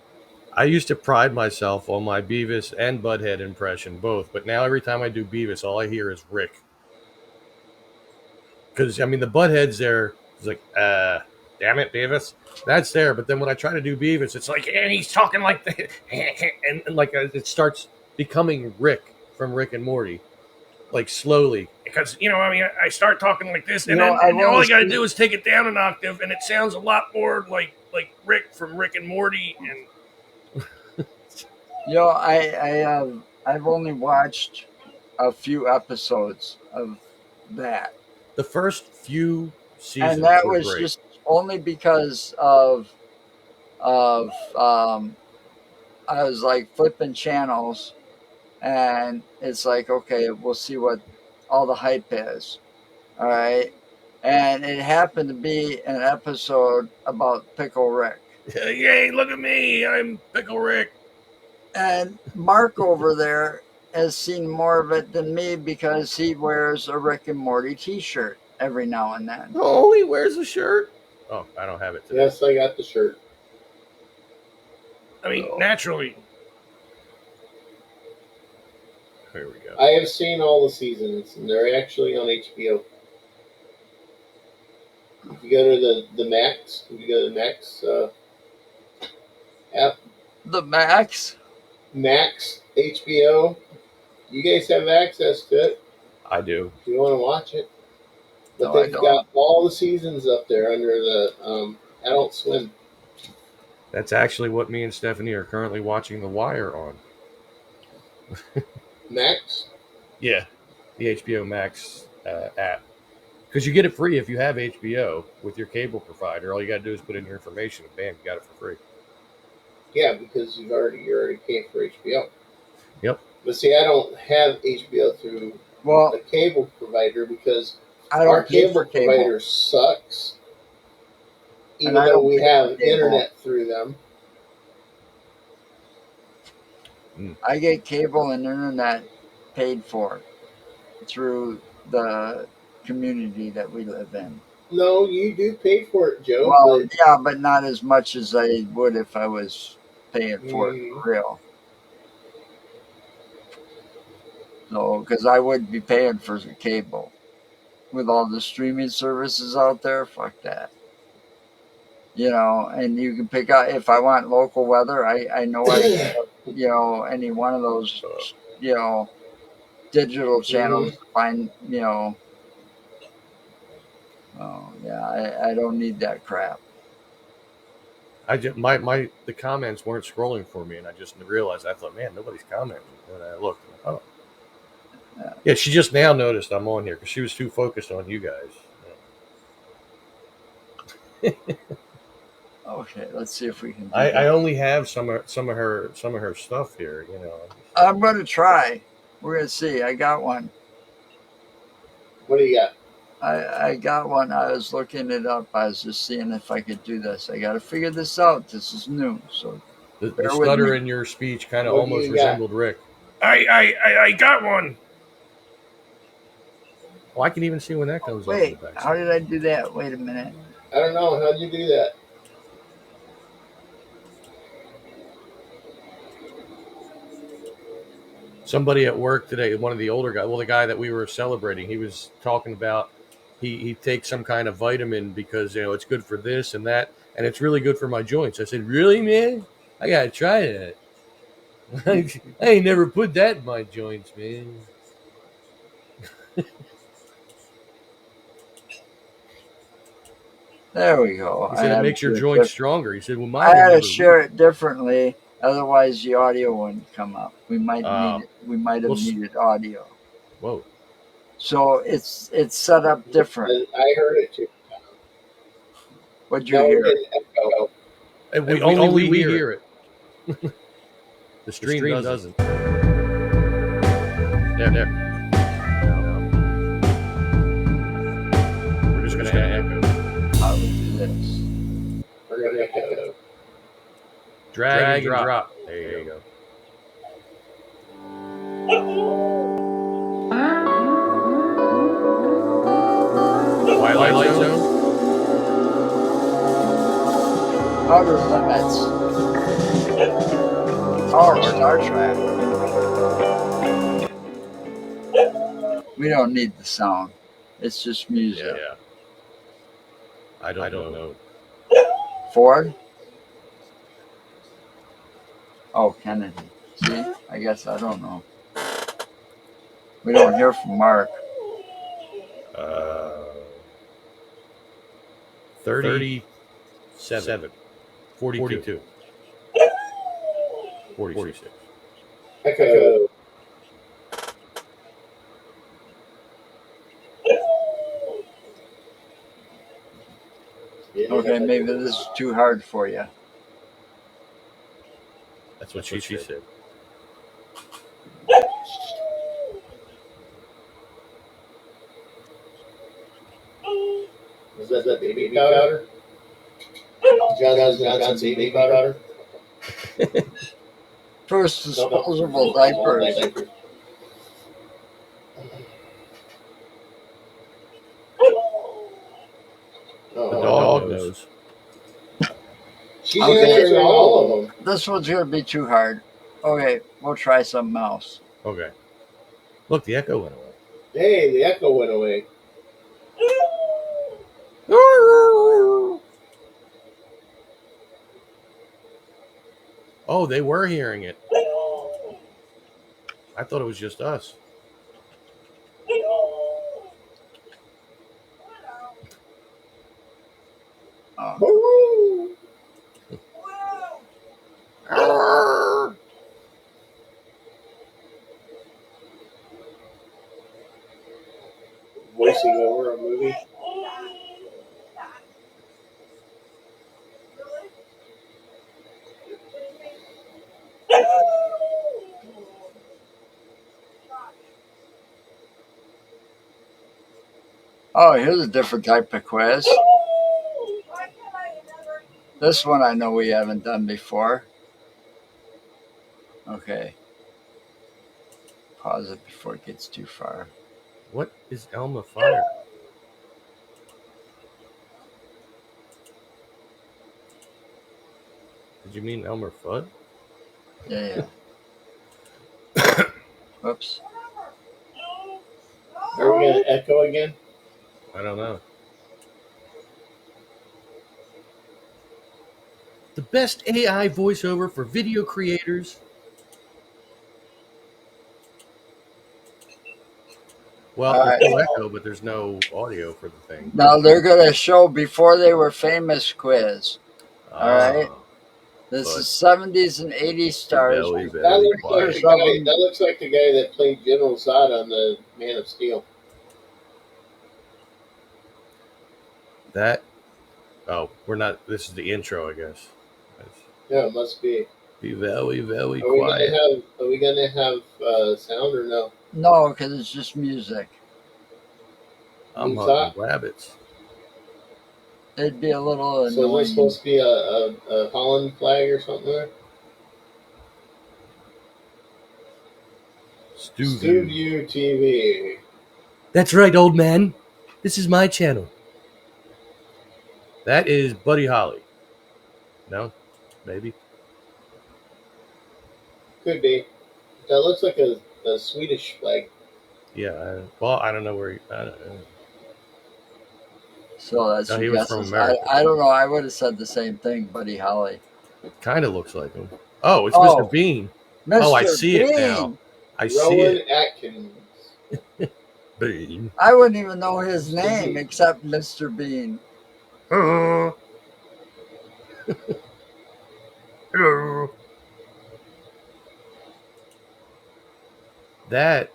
I used to pride myself on my Beavis and Butthead impression, both. But now every time I do Beavis, all I hear is Rick. Because, I mean, the Butthead's there. It's like, damn it, Beavis. That's there. But then when I try to do Beavis, it's like, and he's talking like that. and like it starts becoming Rick from Rick and Morty. Like slowly. Because, I start talking like this, and then I've and all only I got to seen, do is take it down an octave, and it sounds a lot more like Rick from Rick and Morty. And I've only watched a few episodes of that, the first few and seasons that were was great. just only because of I was like flipping channels, and it's like, okay, we'll see what all the hype is. All right. And it happened to be an episode about Pickle Rick. Yay, look at me. I'm Pickle Rick. And Mark over there has seen more of it than me because he wears a Rick and Morty t-shirt every now and then. Oh, he wears a shirt? Oh, I don't have it today. yes, I got the shirt. I mean, naturally. Here we go. I have seen all the seasons, and they're actually on HBO. If you go to the Max, app, The Max? Max HBO, you guys have access to it I do. if you want to watch it. But No, I they've don't. got all the seasons up there under the Adult Swim. That's actually what me and Stephanie are currently watching The Wire on. Max? Yeah, the HBO Max app. Because you get it free if you have HBO with your cable provider. All you got to do is put in your information, and bam, you got it for free. Yeah, because you already paid for HBO. Yep. But see, I don't have HBO through Well, a cable provider because I our don't pay cable for cable. provider sucks. Even I though don't we pay for have cable. internet through them. I get cable and internet paid for through the community that we live in. No, you do pay for it, Joe. Well, but yeah, but not as much as I would if I was paying for it for real. So, because I would be paying for the cable with all the streaming services out there. Fuck that. And you can pick out if I want local weather. I know any one of those digital channels to find. Oh yeah, I don't need that crap. I just the comments weren't scrolling for me, and I just realized. I thought, man, nobody's commenting. And I looked. Oh, yeah. She just now noticed I'm on here because she was too focused on you guys. Okay, let's see if we can. I only have some of her stuff here. I'm gonna try. We're gonna see. I got one. what do you got? I got one. I was looking it up. I was just seeing if I could do this. I got to figure this out. This is new, so The bear with stutter me. in your speech kind of What do almost you got? resembled Rick. I got one. Well, I can even see when that comes up. Wait, how did I do that? Wait a minute. I don't know. How'd you do that? Somebody at work today, one of the older guys, well, the guy that we were celebrating, he was talking about he takes some kind of vitamin because it's good for this and that, and it's really good for my joints. I said, really, man? I gotta try that. I ain't never put that in my joints, man. There we go. He said I it had makes to your do it joints stronger. He said, well, I mine had are to never share it differently. Otherwise, the audio wouldn't come up. We might Oh. need it. We might have Well, needed audio. Whoa. So it's set up different. I heard it too. What'd you No, hear? it didn't echo. And only we hear it. The stream doesn't. There. We're just going to echo. How do we do this? We're going to echo. Drag and drop. There you go. Twilight Zone? Outer Limits. Oh, Star Trek. We don't need the sound. It's just music. Yeah. I don't know. Ford? Oh, Kennedy. See? I guess I don't know. We don't hear from Mark. 37. 42. 46. Echo. Okay, maybe this is too hard for you. That's what she said. Is that baby powder? John's baby powder? First disposable diapers. The dog knows. She's Okay. answering all of them. This one's going to be too hard. Okay, we'll try something else. Okay. Look, the echo went away. Hey, the echo went away. Oh, they were hearing it. I thought it was just us. Oh. Voicing over a movie. Oh, here's a different type of quiz. This one I know we haven't done before. Okay. Pause it before it gets too far. What is Elma Fire? Did you mean Elmer Fudd? Yeah. Whoops. Are we going to echo again? I don't know. The best AI voiceover for video creators. Well, All there's right. no echo, but there's no audio for the thing. Now they're going to show before they were famous quiz. All right. Ah, This But- is 70s and 80s stars. Very, That very looks, like quiet. the guy, that looks like the guy that played General Zod on the Man of Steel. That. Oh, we're not. This is the intro, I guess. Yeah, it must be. Be very, very Are we quiet. gonna have sound or no? No, because it's just music. I'm Who's hunting rabbits. It'd be a little So annoying. is there supposed to be a Holland flag or something there? Stu. View TV. That's right, old man. This is my channel. That is Buddy Holly. No? Maybe? Could be. That looks like a Swedish flag. Yeah. Well, I don't know where he... I don't know. So that's No, he your was from guesses. America. I don't know. I would have said the same thing, Buddy Holly. Kind of looks like him. Oh, it's Oh. Mr. Bean. Mr. Oh, I see it Bean. now. I see Rowan it. Atkins. Bean. I wouldn't even know his name except Mr. Bean. Hello. That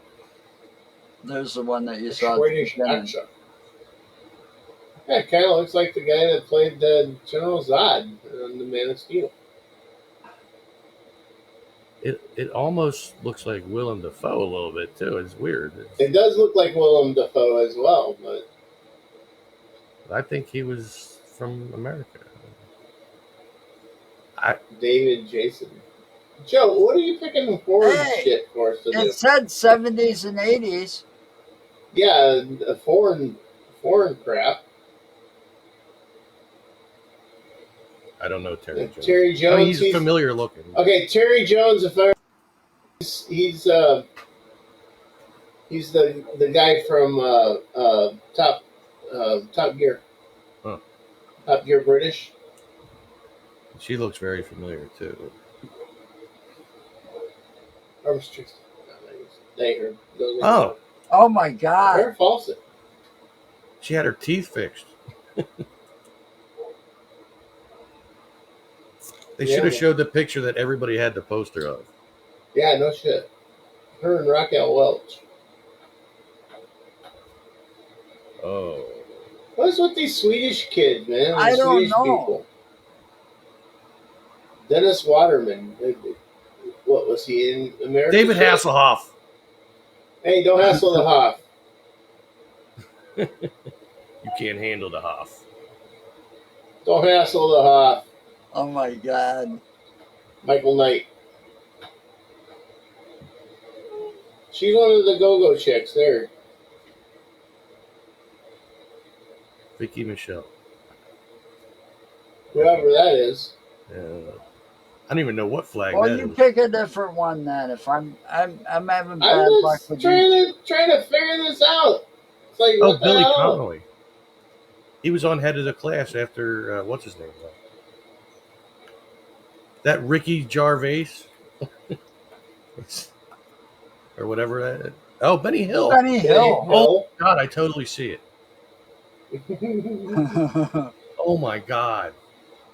There's the one that you saw. At the Swedish beginning. accent. Yeah, it kind of looks like the guy that played General Zod on The Man of Steel. it almost looks like Willem Dafoe a little bit too. It's weird. It does look like Willem Dafoe as well, but I think he was from America. David Jason. Joe, what are you picking foreign Hey, shit for us to do? It said 70s and 80s. Yeah, foreign crap. I don't know Terry Jones. Terry I Jones. mean, he's familiar looking. Okay, Terry Jones. If I, he's the guy from Top Gear. Huh. Top Gear British. She looks very familiar too. Oh, Oh my God. Farrah Fawcett. she had her teeth fixed. They should have showed the picture that everybody had the poster of. Yeah, no shit. Her and Raquel Welch. Oh. What's with these Swedish kids, man? I don't Swedish know. people. Dennis Waterman. What was he in America? David Hasselhoff. Hey, don't hassle the Hoff. You can't handle the Hoff. Don't hassle the Hoff. Oh my God. Michael Knight. She's one of the go-go chicks there. Vicky Michelle. Whoever that is. I don't even know what flag Well, that you is. pick a different one then. If I'm having bad I'm luck just with trying you. to figure this out. It's like, Oh, what the Billy hell? Connolly. He was on head of the class after what's his name? That Ricky Gervais, or whatever that is. Oh, Benny Hill. Benny Hill. Oh God, I totally see it. Oh my God,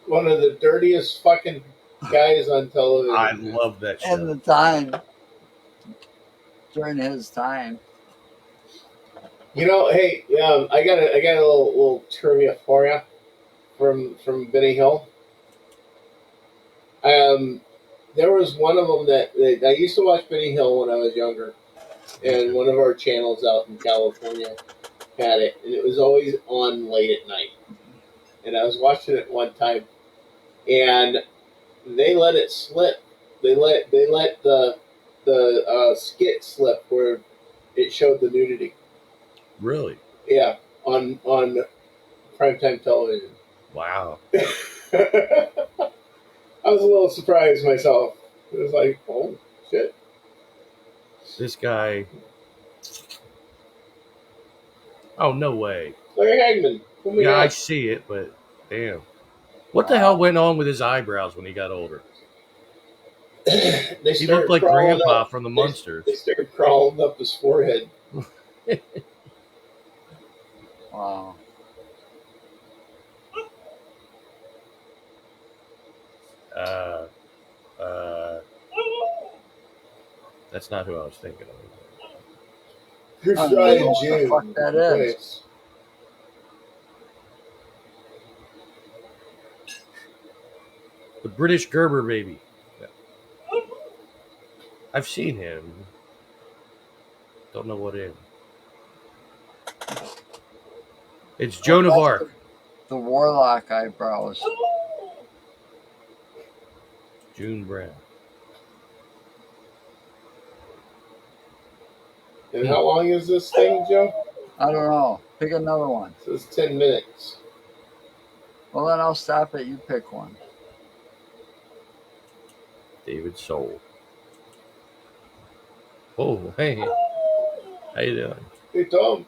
One of the dirtiest fucking guys on television. I love that show. And the time. During his time. You know, hey, I got a little trivia for you from Benny Hill. There was one of them that I used to watch Benny Hill when I was younger, and one of our channels out in California had it, and it was always on late at night. And I was watching it one time, and they let it slip. They let the skit slip where it showed the nudity. Really? Yeah, on primetime television. Wow. I was a little surprised myself. It was like, oh shit. This guy. Oh no way. Larry Hagman. Yeah, I see it, but damn. What the hell went on with his eyebrows when he got older? He looked like Grandpa from the Munsters. They started crawling up his forehead. Wow. That's not who I was thinking of. You're I don't trying know what the June. fuck that is. Nice. The British Gerber baby. Yeah. I've seen him. Don't know what in. It's Joan of Arc. The Warlock eyebrows. June Brown. And how long is this thing, Joe? I don't know. Pick another one. So it's 10 minutes. Well, then I'll stop it. You pick one. David Soul. Oh, hey. How you doing? Hey, Tom.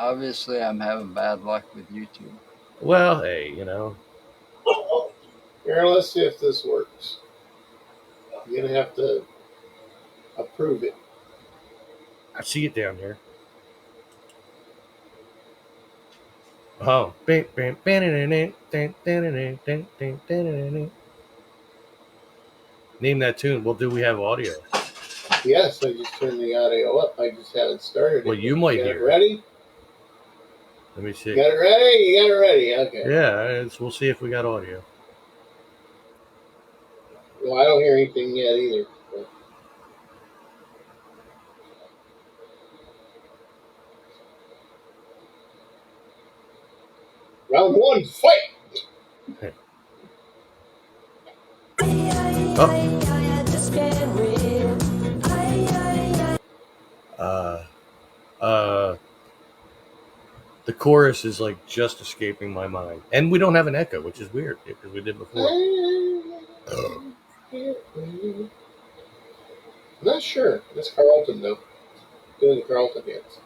Obviously, I'm having bad luck with YouTube. Well, hey, you know. Here, let's see if this works. You're going to have to approve it. I see it down here. Oh. Now Name that tune. Well, do we have audio? Yes, I just turned the audio up. I just haven't started Well, it. you might Got hear it it. ready? Let me see. You got it ready? You got it ready. Okay. Yeah, we'll see if we got audio. Well, I don't hear anything yet either. So. Round one, fight! Oh. The chorus is like just escaping my mind, and we don't have an echo, which is weird because we did before. I'm not sure. That's Carlton though. Doing the Carlton dance.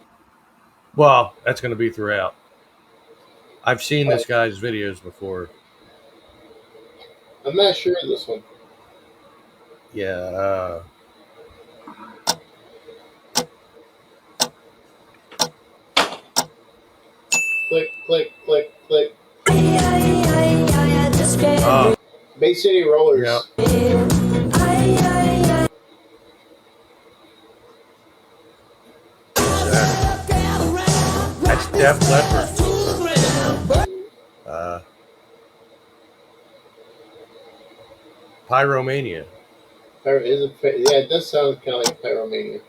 Well, that's going to be throughout. I've seen this guy's videos before. I'm not sure of this one. Yeah. Click, click, click, click. Oh, Bay City Rollers. yeah. That's Def Leppard. Pyromania. Yeah, it does sound kind of like Pyromania.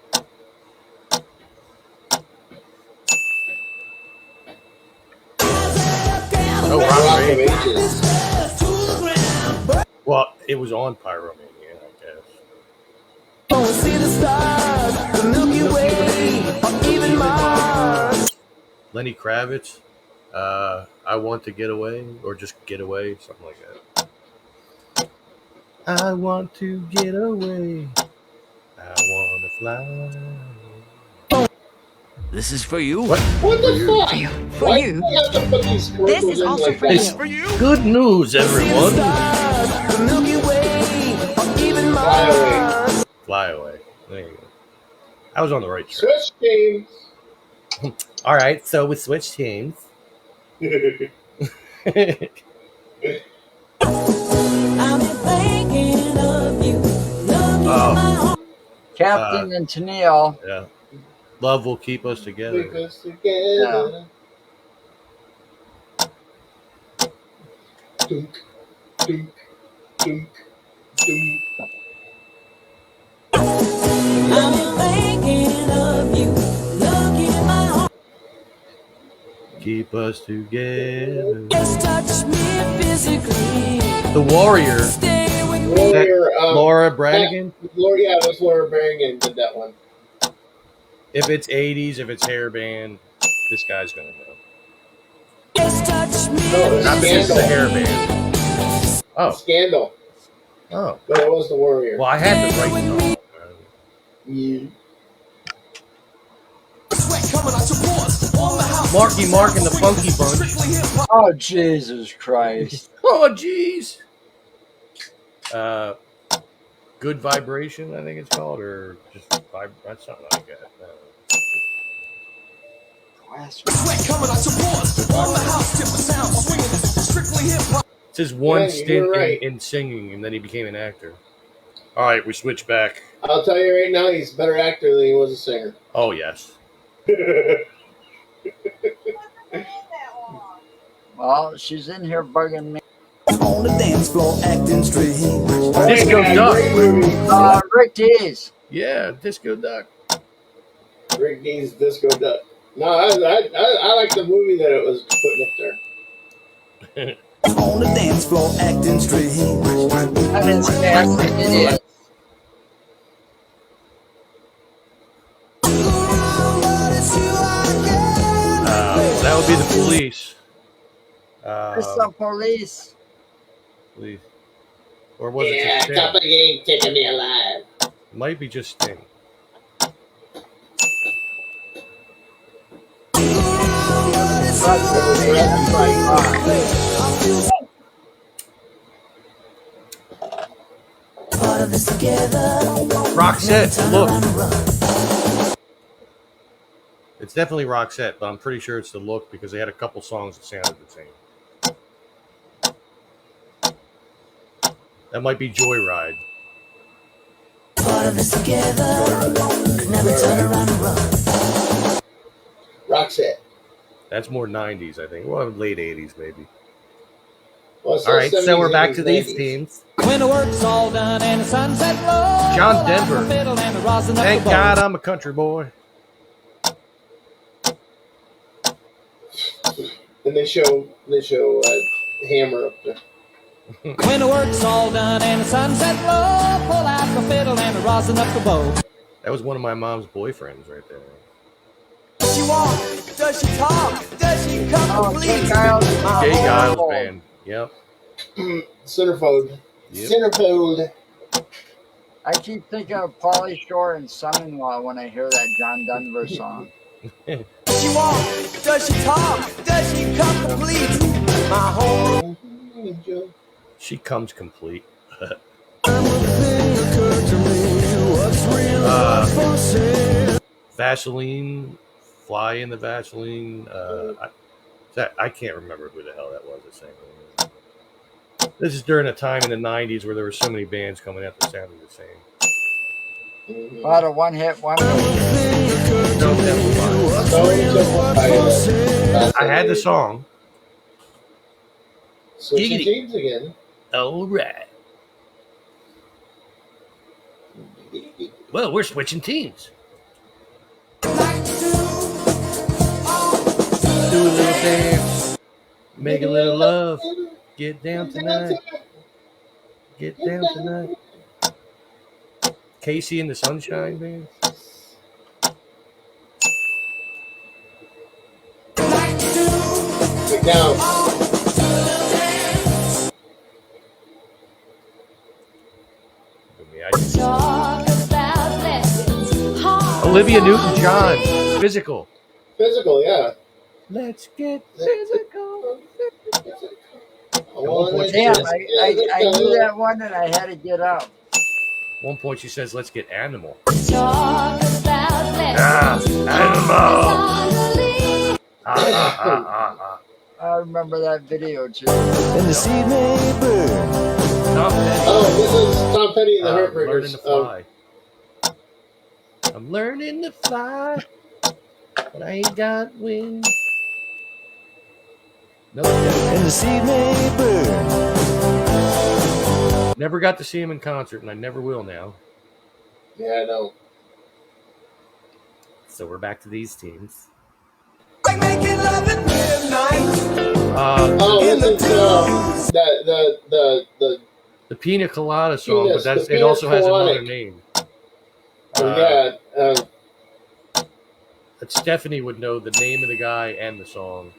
Oh, Rock Rock of of Ages. Ages. Well, it was on Pyromania, I guess. See the stars, the Milky Way, or even Mars. Lenny Kravitz. I Want to Get Away, or just Get Away, something like that. I want to get away. I want to fly. This is for you. What? What the fuck? For Why you. do you have to put these This commercials is in also like for that? you. For you. Good news, everyone. The Milky Way, or even Fly away. Mars. Fly away. There you go. I was on the right track. Switch games. All right, so we switched teams. Oh, Captain and Tennille. yeah. Love will keep us together. Keep us together. Dunk, dunk, dunk, dunk. Keep us together. Touch me physically. The Warrior. Warrior, Laura Branigan. Laura, yeah, it was Laura Branigan did that one. If it's 80s, if it's hair band, this guy's gonna know. Touch me. No, it was Not this is the Scandal. hair band. Oh, Scandal. oh. But it was the Warrior. Well, I had the right song. Yeah. Marky Mark and the Funky Bunch. Oh, Jesus Christ. Oh, jeez. Good Vibration, I think it's called, or just that's something like that. It's his one Yeah, you're stint right. in singing, and then he became an actor. All right, we switch back. I'll tell you right now, he's a better actor than he was a singer. Oh, yes. Well, she's in here bugging me. On the dance floor, acting strange. Disco Yeah, Duck. great movie. Rick Dees. Yeah, Disco Duck. Rick Dees Disco Duck. No, I like the movie that it was putting up there. On the dance floor, acting strange. I didn't say acting idiot. That would be the Police. It's the police. Police. Or was it Yeah, just Sting? company ain't taking me alive. Might be just Sting. Roxette, look. It's definitely Roxette, but I'm pretty sure it's the look because they had a couple songs that sounded the same. That might be Joyride. of this together. Could never turn around and run. Roxette. That's more 90s, I think. Well, late 80s, maybe. Well, it's All right, still so we're 70s, back to 80s, these 90s. teams. When the work's all done and the sunset low, John Denver. fiddle and the rosin up Thank the bowl. God I'm a country boy. And they show Hammer up there. When the work's all done and the sunset low, pull out the fiddle and the rosin up the bowl. That was one of my mom's boyfriends right there. Does she walk? Does she talk? Does she come Oh, complete? Jay Giles. Jay Giles Oh. band. Yep. Centerfold. Yep. Centerfold. I keep thinking of Pauly Shore and Son-in-Law when I hear that John Denver song. Does she walk? Does she talk? Does she come complete? My home. Angel. She comes complete. Vaseline, Fly in the Vaseline. I can't remember who the hell that was that sang it. This is during a time in the 90s where there were so many bands coming out that sounded the same. Mhm. A lot of one-hit wonders. No, Temple Pilots. I had the song. Switching Giggity. teams again. All right. Well, we're switching teams. Do a little dance. Make a little love. Get down tonight. Get down tonight. Casey and the Sunshine Band. Sit down. Olivia Newton-John. Physical. Physical, yeah. Let's get physical. Damn, I knew that one and I had to get up. One point she says, let's get animal. Talk about Animal. I remember that video too. And the seed may burn. Oh, this is Tom Petty and the Learning Heartbreakers. to fly. I'm learning to fly, but I ain't got wings. No, And the seed may burn. never got to see him in concert, and I never will now. Yeah, I know. So we're back to these teams. Like making love at midnight. Oh, In this the is the The Pina Colada song, Yes, but that's the it. Also has Pina another name. That Stephanie would know the name of the guy and the song.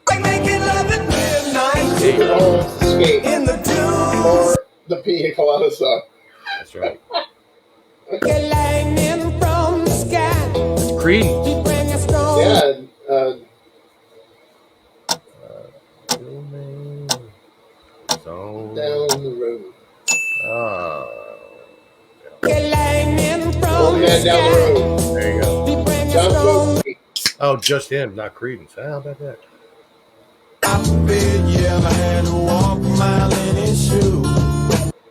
Like making love at midnight. Super Bowl Escape In the dunes. or the Pina Colada song. That's right. Get lightning from the sky. Creedence. You bring a storm. Yeah, So, down the road. Get lightning from Old the man down the sky. road. there you go. You bring a John storm. Fogerty. Oh, just him, not Creedence. How about that?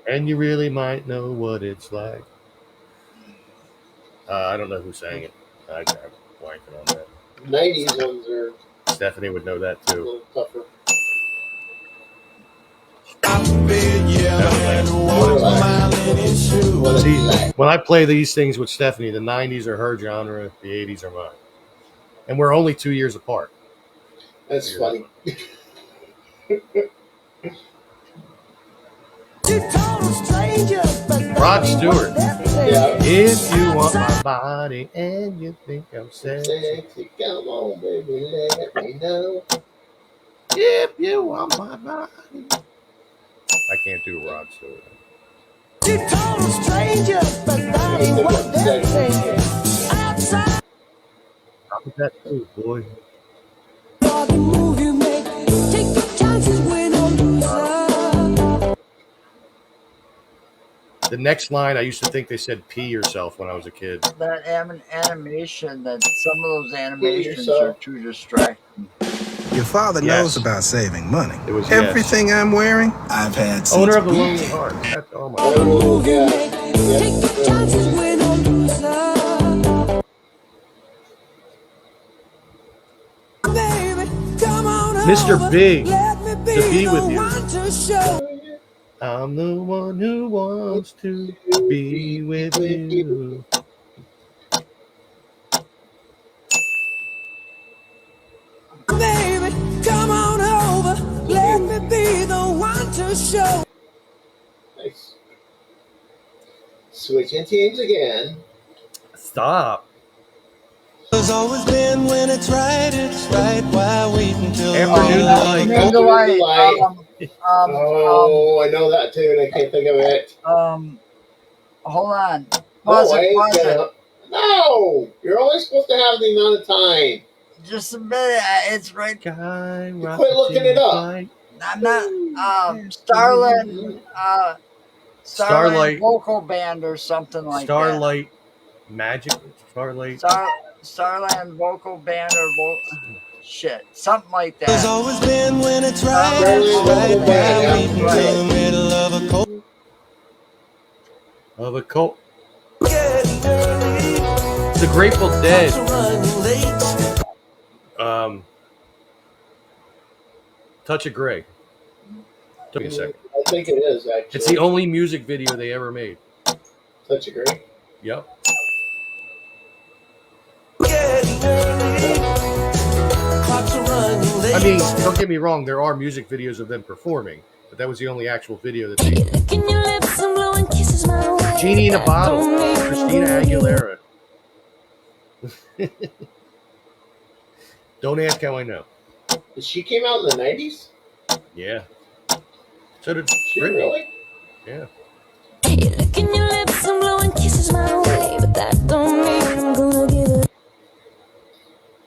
And you really might know what it's like. I don't know who sang it. I'm blanking on that. 90s ones are Stephanie would know that a too. little tougher. What See, it's like. when I play these things with Stephanie, the 90s are her genre, the 80s are mine. And we're only 2 years apart. That's funny. Rod Stewart. Yeah. If you want my body and you think I'm sexy, Sexy, come on, baby, let me know. if you want my body. I can't do Rod Stewart. How was that too, boy? The next line, I used to think they said pee yourself when I was a kid. That animation, that some of those animations yourself. are too distracting. Your father Yes. knows about saving money. It was yes. Everything I'm wearing, I've had since Owner of the boot Lonely camp. Heart. That's all my. Oh, yeah. Yeah. Mr. over, Big, let me to be the with you. one to show. I'm the one who wants to be with you. Baby, come on over, let me be the one to show. Nice. Switching teams again. Stop. There's always been when it's right while waiting till Afternoon delight. Afternoon delight. Delight. Um, Oh, I know that tune. I can't think of it. hold on. Oh, Pause I it. ain't Pause it. gonna. No! You're only supposed to have the amount of time. Just a minute. It's right. Sky Quit looking it up. flight. I'm not. Starland. Starlight. Vocal Band or something like Starlight Magic. Starlight. that. Starland Vocal Band or shit, something like There's that. always been when it's right Starland Vocal Band, while waiting yeah. till the middle of a cold. Of a cult. Getting early, The Grateful Dead. running late. Touch of Grey. Took me a second. I think it is, actually. It's the only music video they ever made. Touch of Grey. Yep. Getting early, clocks are running late. I mean, don't get me wrong, there are music videos of them performing, but that was the only actual video that they. Licking your lips and blowing kisses my way. Genie in a Bottle, Christina Aguilera. Don't ask how I know. She came out in the 90s? Yeah. So did She Britney. really? Yeah. You're licking your lips and blowing kisses my way, but that don't mean I'm gonna give it.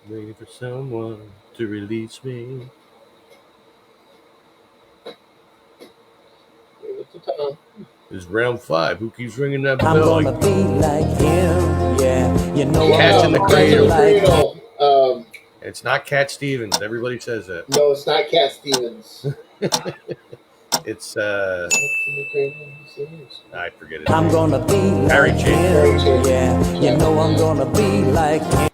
Waiting for someone to release me. What's the time? This is round 5. Who keeps ringing that I'm bell? gonna be like him, yeah. You know Cats in the I'm Cradle. like Cradle. It's not Cat Stevens. Everybody says that. No, it's not Cat Stevens. It's Cats in the Cradle. I forget it. I'm gonna be Mary like Jane. him, yeah. You know I'm gonna be like him.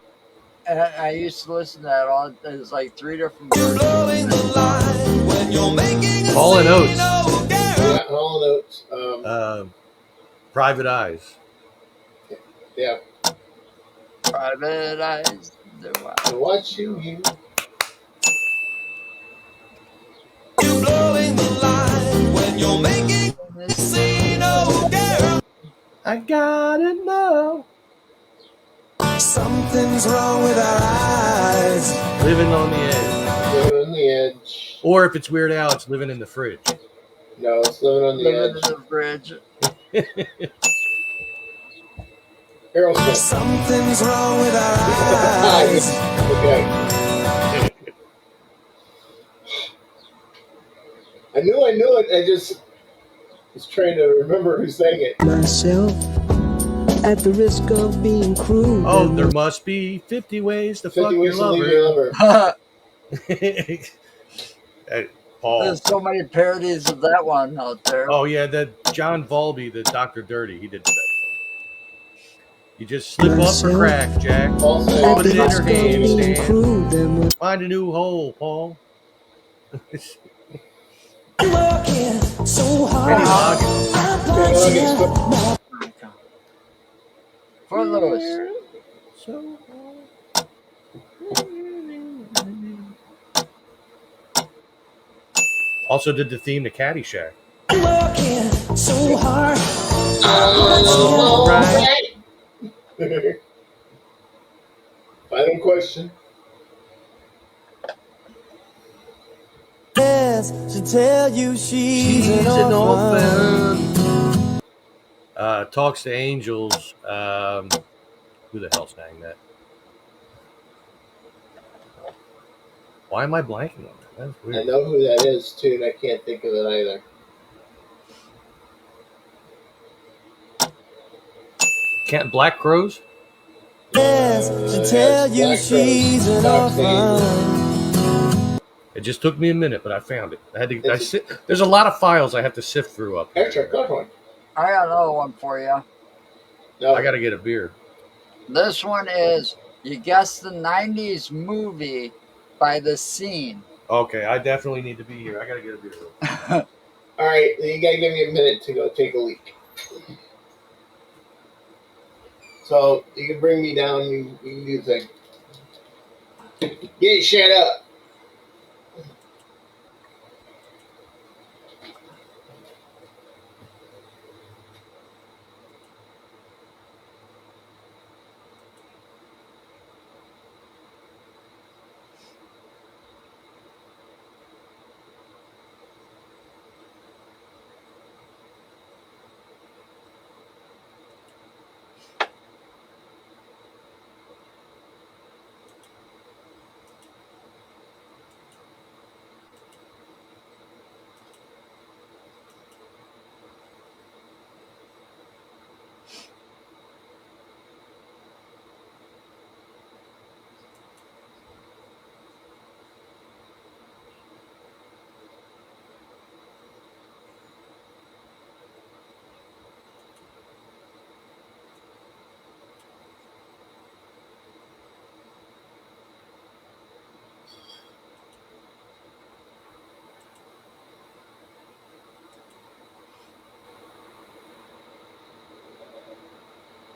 I used to listen to that all. There's like 3 different versions. Blowing the line when you're making a Hall and Oates. scene, oh, girl. Yeah, Hall and Oates. Private Eyes. Yeah. Private Eyes. I watch you. You're blowing the line when you're making a scene, oh, girl. I gotta know. Something's wrong with our eyes. Living on the Edge. Living on the Edge. Or if it's Weird Al, it's Living in the Fridge. No, it's Living on the Living in Edge. the Bridge. Aerosmith. Something's wrong with our Ah, eyes. okay. I knew it. I just was trying to remember who sang it. Myself, at the risk of being cruel. Oh, there must be 50 ways to 50 fuck your Ways to Leave lover. Your Lover. Hey, Paul. There's so many parodies of that one out there. Oh yeah, that John Volby, the Dr. Dirty, he did that. You just slip up for crack, Jack. Paul sang Put it in your handstand. Then Find a new hole, Paul. we're working so Kenny hard. Loggins. Footloose. So also did the theme to Caddyshack. Working so hard. All Right. right. Final question. Yes, to tell you she's an She's an orphan. orphan. Talks to Angels. Who the hell sang that? Why am I blanking on that? That's I weird. know who that is too, and I can't think of it either. Black Crows? Yes, to tell you Black she's Crowes, an Talks to Angels. orphan. It just took me a minute, but I found it. There's a lot of files I have to sift through up here. Extra, good one. I got another one for you. No, I got to get a beer. This one is, you guessed the 90s movie by The Scene. Okay, I definitely need to be here. I gotta get a beer. All right, you gotta give me a minute to go take a leak. So you can bring me down. You can do the thing. Get shut up.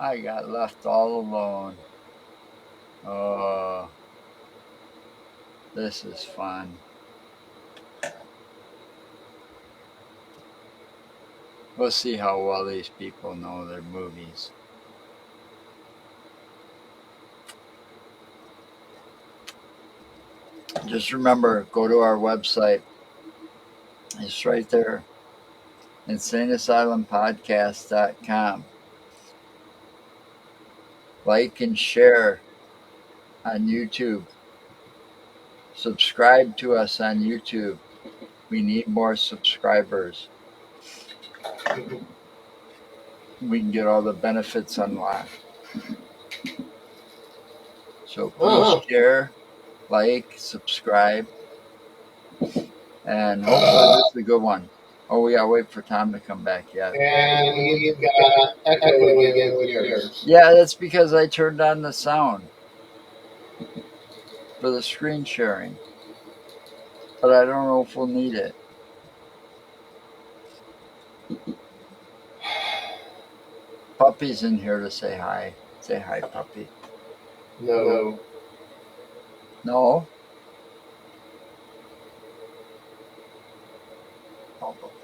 I got left all alone. Oh, this is fun. We'll see how well these people know their movies. Just remember, go to our website. It's right there. InsaneAsylumPodcast.com. Like and share on YouTube. Subscribe to us on YouTube. We need more subscribers. We can get all the benefits unlocked. So please share, like, subscribe, and hopefully this is a good one. Oh, we gotta wait for Tom to come back yet. And you've got echo again with yours. Yeah, that's because I turned on the sound for the screen sharing. But I don't know if we'll need it. Puppy's in here to say hi. Say hi, puppy. No. No? Oh, puppy.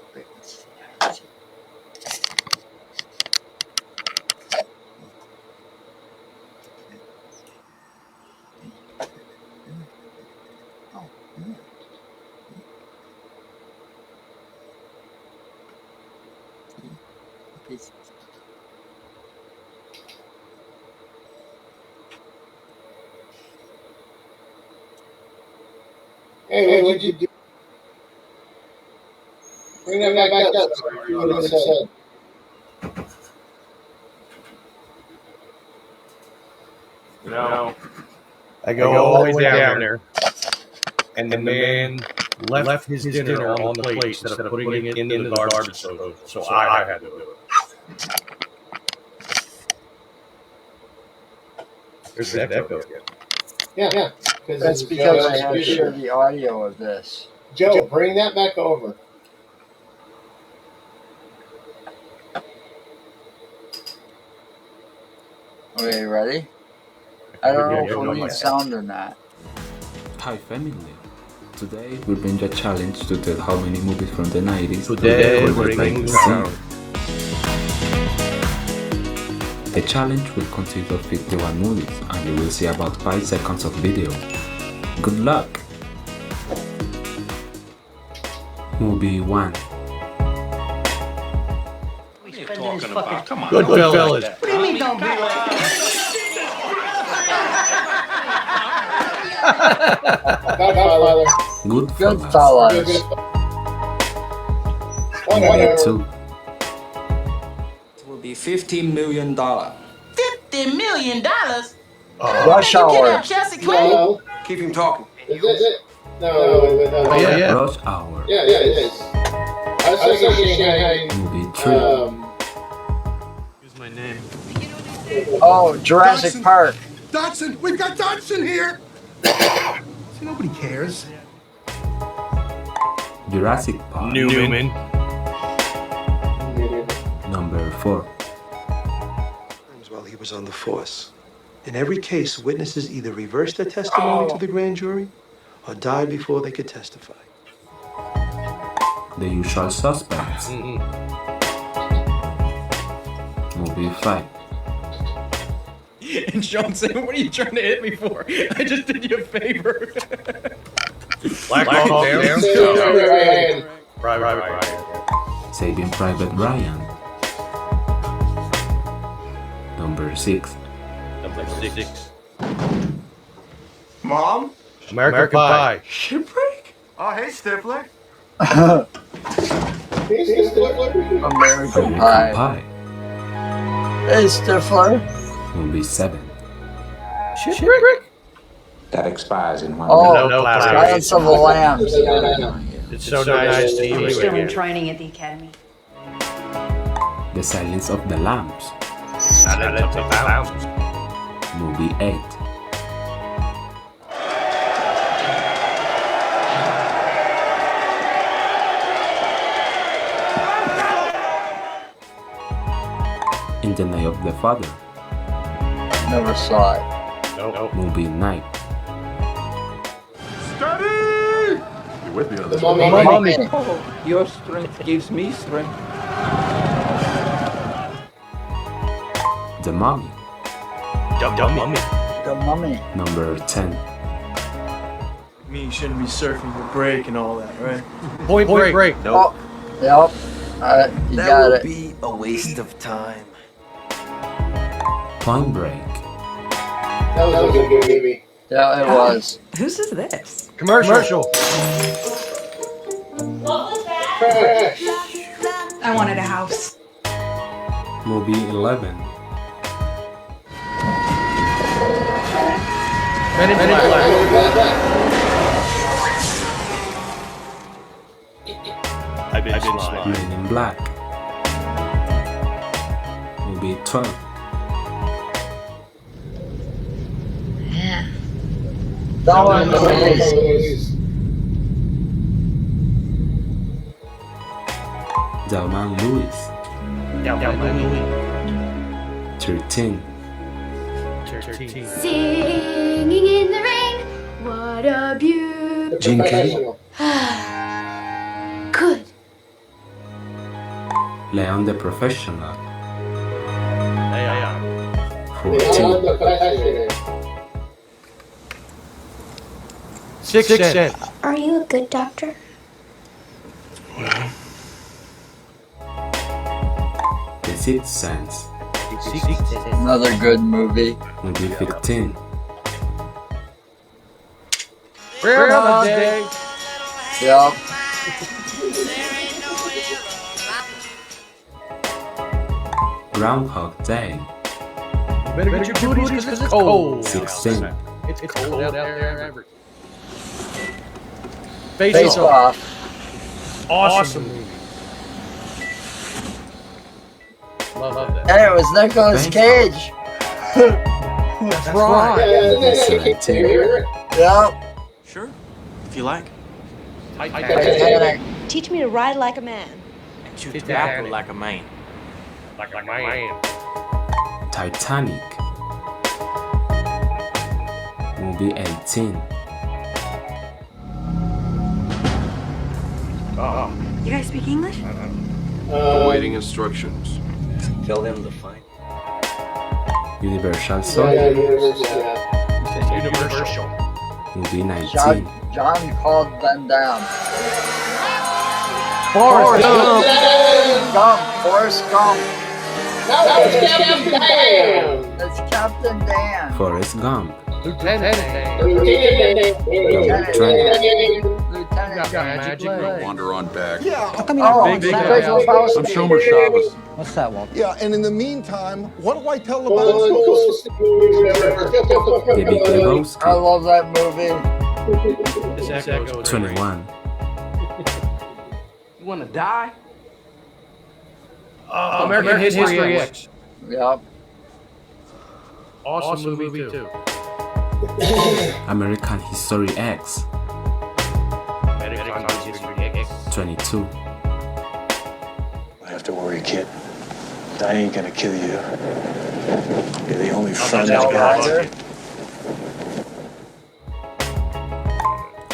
Hey, what'd you do? Bring that back up. Sorry, what I said. No. I go all the way down there. And the man left his dinner on the plate instead of putting it into the garbage disposal. So I had to do it. There's that echo again. Yeah. That's because I have to share the audio of this. Joe, bring that back over. Okay, ready? I don't know if we need sound or not. Hi family. Today we bring you a challenge to tell how many movies from the 90s Today you we're would like bringing to sound. see. The challenge will consist of 51 movies and you will see about 5 seconds of video. Good luck! Movie 1. Goodfellas. What do you mean don't be like Godfather. Goodfellas. Movie 2. It will be $15 million. $50 million? Rush Hour. Chelsea No. Keep him talking. Is it? No. Yeah. Rush Hour. Yeah, it is. I was thinking Shanghai. Movie 3. Here's my name. Oh, Jurassic Park. Dodson! We've got Dodson here! See, nobody cares. Jurassic Park. Newman. Number 4. While he was on the force. In every case, witnesses either reversed their testimony to the grand jury or died before they could testify. The Usual Suspects. Movie 5. And Sean said, "What are you trying to hit me for? I just did you a favor." Black Hawk Down. Private Ryan. Saving Private Ryan. Number 6. Number 6. Mom? American Pie. Shipwreck? Oh, hey, Stifler. American American Pie. Pie. Hey, Stifler. Movie 7. Shipwreck. That expires in 1 Oh, No class. Silence of the Lambs. It's so nice to see you Still in again. training at the academy. The Silence of the Lambs. Silence of the Lambs. Movie 8. In the Night of the Father. Never saw it. Nope. Movie 9. Steady! You with me on The this one? Mummy. Oh, your strength gives me strength. The Mummy. Mummy. The Mummy. Number 10. Me shouldn't be surfing your break and all that, right? Point Break. Oh, yep. You got it. be a waste of time. Point Break. That was a good movie. Yeah, it was. Whose is this? Commercial. Trash. I wanted a house. Movie 11. Men in Black. I've been slime. Men in Black. Movie 12. That one was amazing. Thelma and Louise. 13. Singing in the rain, what a beautiful. Gene Kelly. Good. Leon the Professional. 14. Six Cent. Are you a good doctor? The Sixth Sense. Another good movie. Movie 15. Groundhog Day. Yep. Groundhog Day. Better get your booties because it's cold. 16. It's cold out there. Face Off. Awesome movie. Love that. Hey, it was Nicolas Cage. That's right. 17. Yep. Sure, if you like. Titanic. Teach me to ride like a man. Chew tobacco like a man. Like a man. Titanic. Movie 18. You guys speak English? Awaiting instructions. Tell them to fight. Universal Yeah, Soldier. Universal. Movie 19. John called Van Damme. Forrest Gump. Forrest Gump. Now it's Captain Dan. That's Captain Dan. Forrest Gump. Lieutenant. Number 20. Lieutenant Magic Blade. Wander on back. Oh, Big Lebowski. I'm Shomer Shabbos. What's that, Walter? Yeah, and in the meantime, what do I tell the One of the coolest movies ever. The Big I Lebowski. love that movie. This echo 21. You wanna die? American History X. Yep. Awesome movie too. American History X. American History X. 22. I have to worry, kid. I ain't gonna kill you. You're the only friend I've got.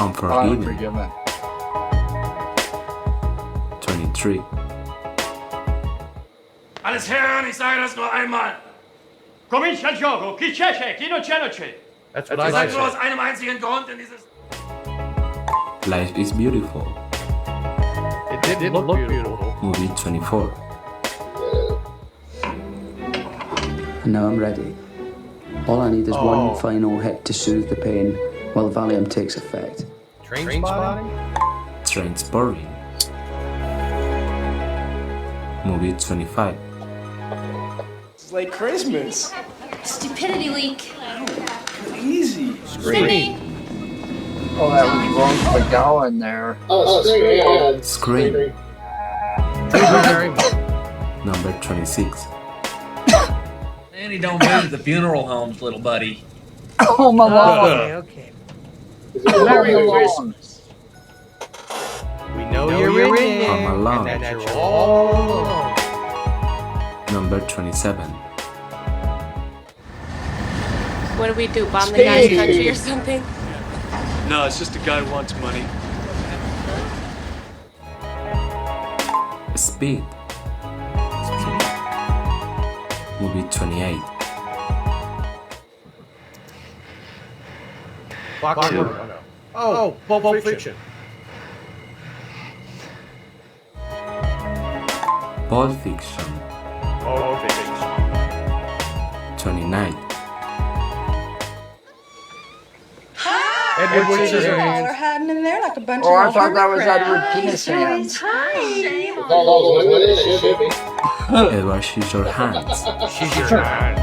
Unforgiven. Unforgiven. 23. Alles Herren, ich sage das nur einmal. Comincia il gioco. Chi c'è c'è, chi non c'è non c'è. That's what Ich I sage nur say. aus einem einzigen Grund in dieses... Life is Beautiful. It didn't look beautiful. Movie 24. And now I'm ready. All I need is one final hit to soothe the pain while the Valium takes effect. Train spotting? Trainspotting. Movie 25. It's like Christmas. Stupidity week. Easy. Screaming. Oh, that was Rose McGowan there. Oh, Scream. Scream. Thank you very much. Number 26. Danny don't visit the funeral homes, little buddy. Oh, Malone. Okay. Very long. We know you're in it. Home Alone. And that you're all alone. Number 27. What do we do? Bomb the guy's country or something? No, it's just a guy who wants money. Speed. Movie 28. Clockwork. Oh, Pulp Fiction. Pulp Fiction. Oh, Fiction. 29. Edward All Scissorhands. are hiding in there like a bunch Oh, I of thought that was hermit Edward crabs. Penis Hands. All those women in it, should be. Edward Scissorhands. She's your man.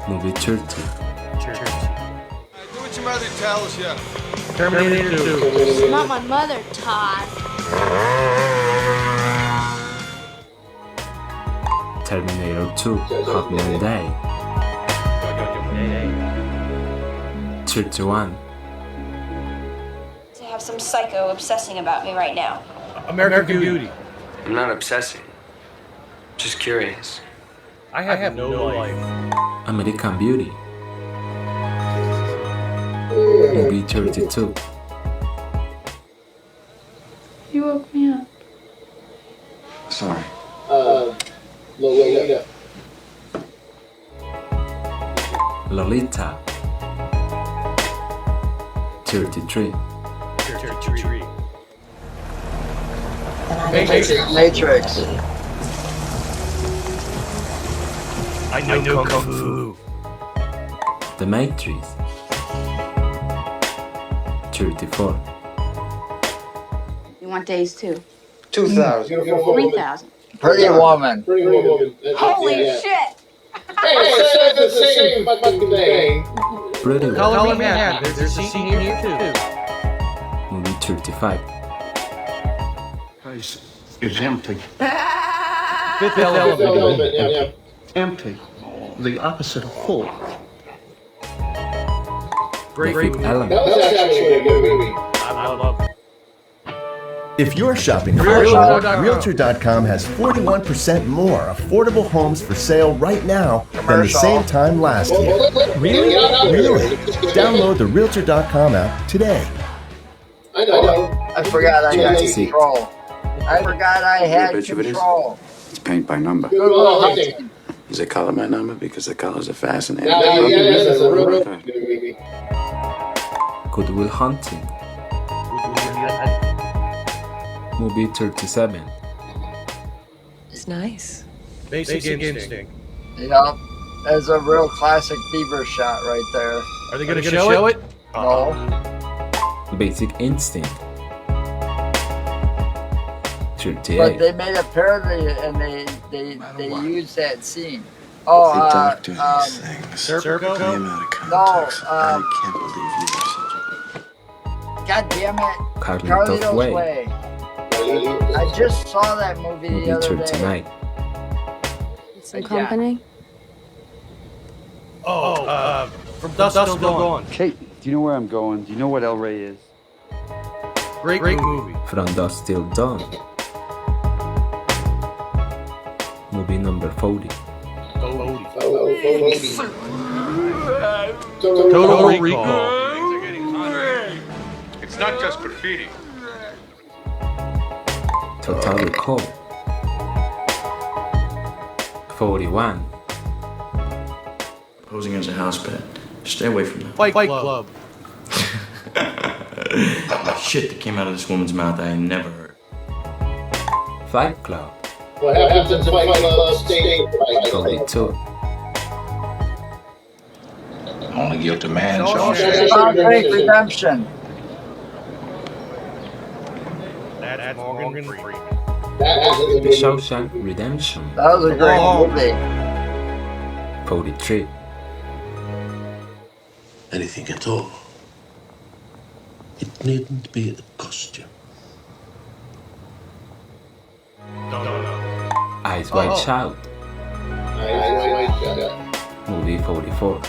Movie 30. Do what your mother tells you. Terminator 2. Not my mother, Todd. Terminator 2. Judgment Day. 31. To have some psycho obsessing about me right now. American Beauty. I'm not obsessing. Just curious. I have no life. American Beauty. Movie 32. You woke me up. Sorry. Lolita. Lolita. 33. Matrix. I know Kung Fu. The Matrix. 34. You want days too? 2,000. 3,000. Pretty Woman. Pretty Woman. Holy Yeah. shit! Hey, it's the same fucking thing. Pretty Woman. Color Me Happy. There's a scene here too. Movie 35. It's empty. Fifth Fifth Element. Element, yeah. Empty. The opposite of full. Great The Fifth movie. Element. That was actually a good movie. I love it. If you're shopping for Realtor.com. Realtor.com has 41% more affordable homes for sale right now than the same time last year. Really? Really? Download the Realtor.com app today. I know. I forgot I had Fantasy. control. I forgot I had control. It's paint by number. Good Will Hunting. Is it color by number? Because the colors are fascinating. Yeah, that's a real good movie. Good Will Hunting. Movie 37. It's nice. Basic Instinct. Yep. That's a real classic Beaver shot right there. Are they going to show it? No. Basic Instinct. 38. But they made a parody and they used that scene. Oh, They don't do these things. Serpico? I am out of no, context. I can't believe you are such a... God damn it. Carlito's Carlito's Way. Way. I just saw that movie Movie the other day. 39. Some Yeah. company? From Dusk Till Dawn. Kate, do you know where I'm going? Do you know what El Rey is? Great movie. From Dusk Till Dawn. Movie number 40. Total Recall. It's not just graffiti. Total Recall. 41. Posing as a house pet. Stay away from that. Fight Club. Shit that came out of this woman's mouth I never heard. Fight Club. What happens in Fight Club stays in Fight Club. 42. Only guilty man. Shawshank Redemption. That's Morgan Freeman. Shawshank Redemption. That was a great movie. 43. Anything at all. It needn't be a costume. Eyes Wide Shut. Movie 44.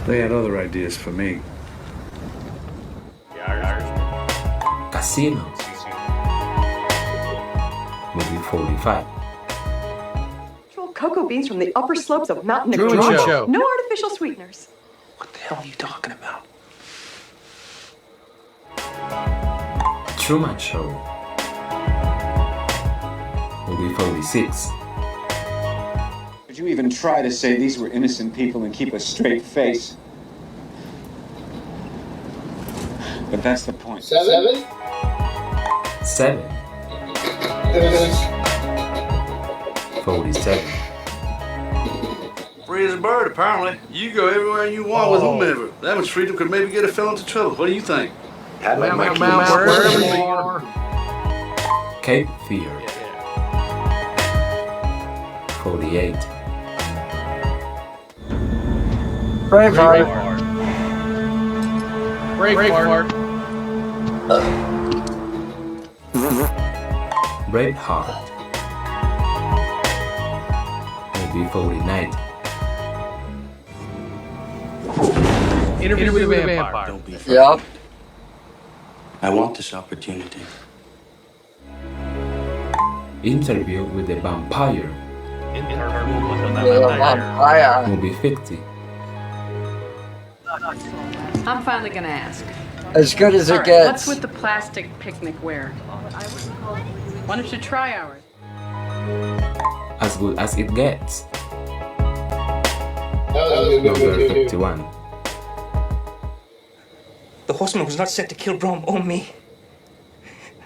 They had other ideas for me. Casino. Movie 45. Cocoa beans from the upper slopes of Mount Truman Niagara. Show. No artificial sweeteners. What the hell are you talking about? Truman Show. Movie 46. Would you even try to say these were innocent people and keep a straight face? But that's the point. 7? 7. 47. Free as a bird, apparently. You go everywhere you want with whomever. That much freedom could maybe get a fellow into trouble. What do you think? Wherever you are. Cape Fear. 48. Braveheart. Braveheart. Movie 49. Interview with a Vampire. Don't be frightened. Yep. I want this opportunity. Interview with the Vampire. Vampire. Movie 50. I'm finally gonna ask. As good as All it right, gets. what's with the plastic picnic wear? Why don't you try ours? As good as it gets. Number Number 51. The horseman was not set to kill Brom or me.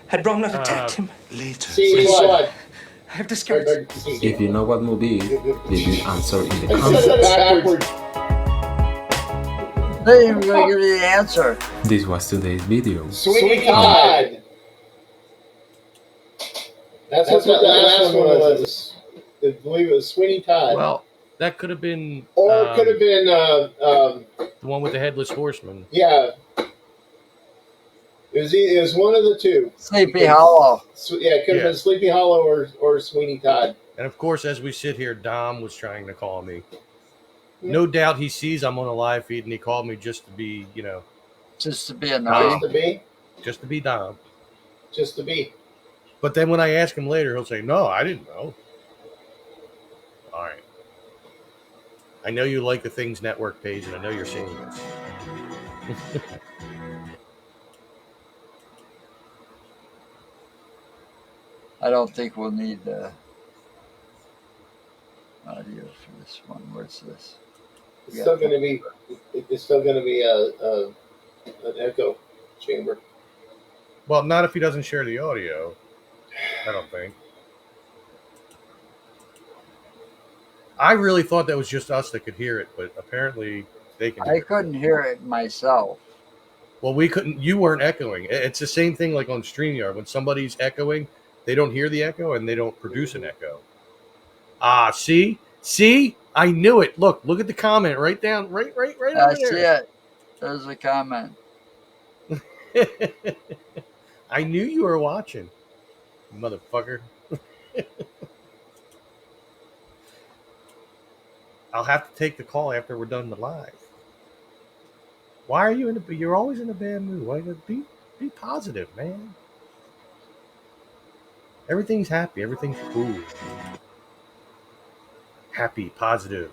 Had Brom not attacked him, Later. See what? I have discovered. If you know what movie is, leave your answer in the comments. Backwards. They ain't even gonna give you the answer. This was today's video. Sweeney Todd. That's what that last one was. I believe it was Sweeney Todd. Well, that could have been. Or it could have been, the one with the headless horseman. yeah. It was one of the two. Sleepy Hollow. Yeah, it could have been Sleepy Hollow or Sweeney Todd. And of course, as we sit here, Dom was trying to call me. No doubt he sees I'm on a live feed and he called me just to be, Just to be annoying. Just to be Dom. Just to be. But then when I ask him later, he'll say, no, I didn't know. All right. I know you like the Things Network page, and I know you're seeing this. I don't think we'll need audio for this one. Where's this? It's still going to be. It's still going to be an echo chamber. Well, not if he doesn't share the audio. I don't think. I really thought that was just us that could hear it, but apparently they can. I couldn't hear it myself. Well, we couldn't. You weren't echoing. It's the same thing like on StreamYard. When somebody's echoing, they don't hear the echo and they don't produce an echo. Ah, see, I knew it. Look at the comment right down, right over there. I see it. There's a comment. I knew you were watching, motherfucker. I'll have to take the call after we're done the live. Why are you you're always in a bad mood? Why be positive, man? Everything's happy. Everything's cool. Happy, positive.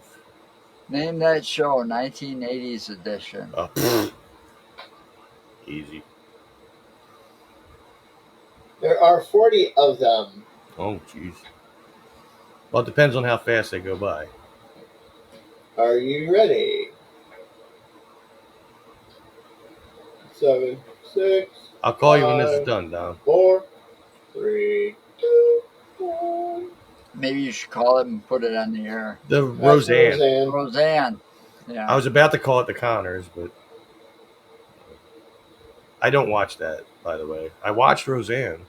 Name that show, 1980s edition. Easy. There are 40 of them. Oh, jeez. Well, it depends on how fast they go by. Are you ready? 7, 6. I'll call you when this is done, Dom. 4, 3, 2, 1. Maybe you should call it and put it on the air. The Roseanne. Roseanne. Yeah. I was about to call it the Connors, but I don't watch that, by the way. I watched Roseanne.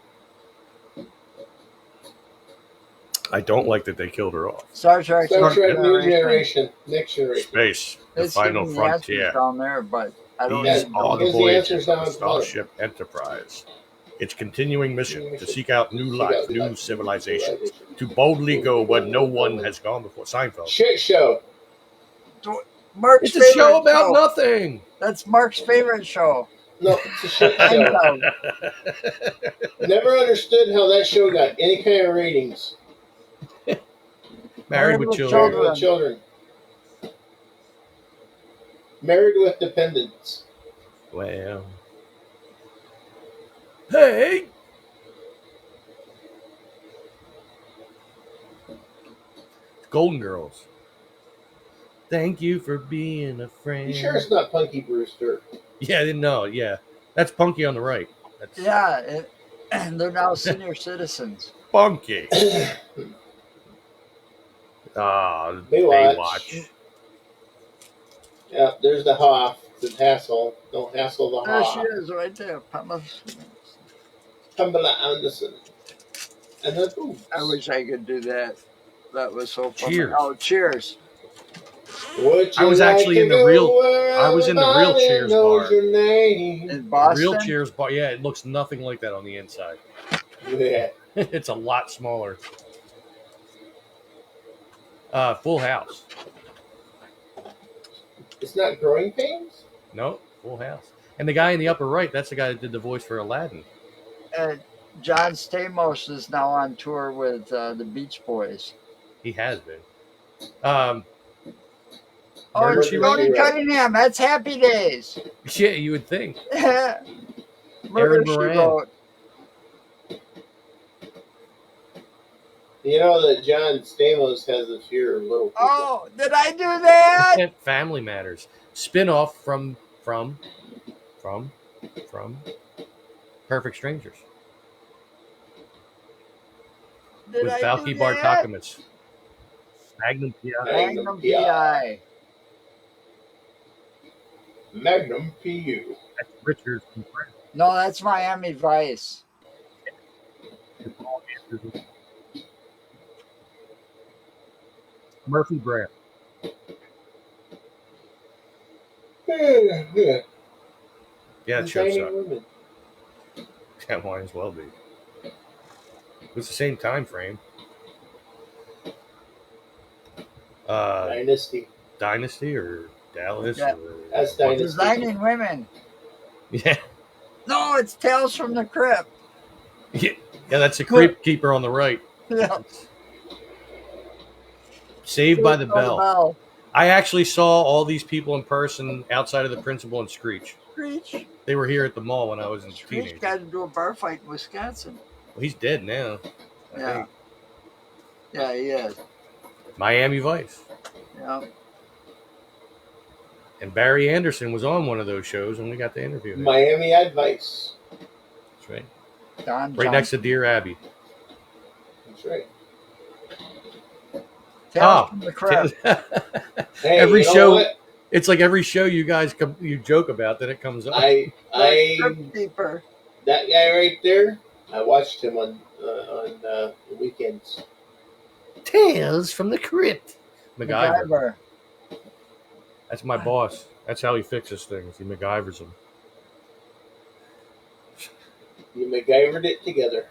I don't like that they killed her off. Star Trek New Generation. Next Generation. Space. The It's final giving me answers frontier. down there, but I don't These even are know. the voyages of the Starship Enterprise. Its continuing mission to seek out new life, new civilizations, to boldly go where no one has gone before. Seinfeld. Shit show. Mark's It's a show about nothing. That's Mark's favorite show. No, it's a shit show. Never understood how that show got any kind of ratings. Married with children. Married with children. Married with dependents. Well. Hey! Golden Girls. Thank you for being a friend. You sure it's not Punky Brewster? Yeah, I didn't know. Yeah. That's Punky on the right. That's Yeah, and they're now senior citizens. Punky. Baywatch. Yeah, there's the Hoff. The hassle. Don't hassle the There Hoff. she is, right there. Pamela Anderson. And then, ooh. I wish I could do that. That was so fun. Cheers. Oh, cheers. Would I you was like actually to in the go real. where I was in the real everybody Cheers knows bar. your name? In Boston? Real Cheers bar. Yeah, it looks nothing like that on the inside. Yeah. It's a lot smaller. Full House. It's not Growing Pains? No, Full House. And the guy in the upper right, that's the guy that did the voice for Aladdin. John Stamos is now on tour with the Beach Boys. He has been. Oh, Murder, it's She Tony Wrote. Cunningham. That's Happy Days. Yeah, you would think. Murder, Aaron She Moran. Wrote. You know that John Stamos has a fear of little people. Oh, did I do that? Family Matters. Spin-off from Perfect Strangers. Did With I Valky do that? Bartokomous. Magnum PI. Magnum PI. Magnum PU. That's Richards and Brent. No, that's Miami Vice. Murphy Brand. Yeah. Yeah, that show Designing sucked. women. That might as well be. It was the same time frame. Dynasty or Dallas? Yeah. Or, That's Dynasty. Designing Women. Yeah. No, it's Tales from the Crypt. Yeah, that's the Creep Keeper on the right. Yeah. Saved by the Saved by the Bell. Bell. I actually saw all these people in person outside of the Principal and Screech. Screech. They were here at the mall when I was a Screech teenager. got into a bar fight in Wisconsin. Well, he's dead now. I Yeah. think. Yeah, he is. Miami Vice. Yeah. And Barry Anderson was on one of those shows when we got to interview him. Miami Advice. That's right. Don Right next to Dear Abby. That's right. Tales from the Crypt. Hey, every you know show, what? it's like every show you guys you joke about that it comes up. I Crypt Keeper. that guy right there. I watched him on the weekends. Tales from the Crypt. MacGyver. MacGyver. That's my boss. That's how he fixes things. He MacGyvers them. You MacGyvered it together.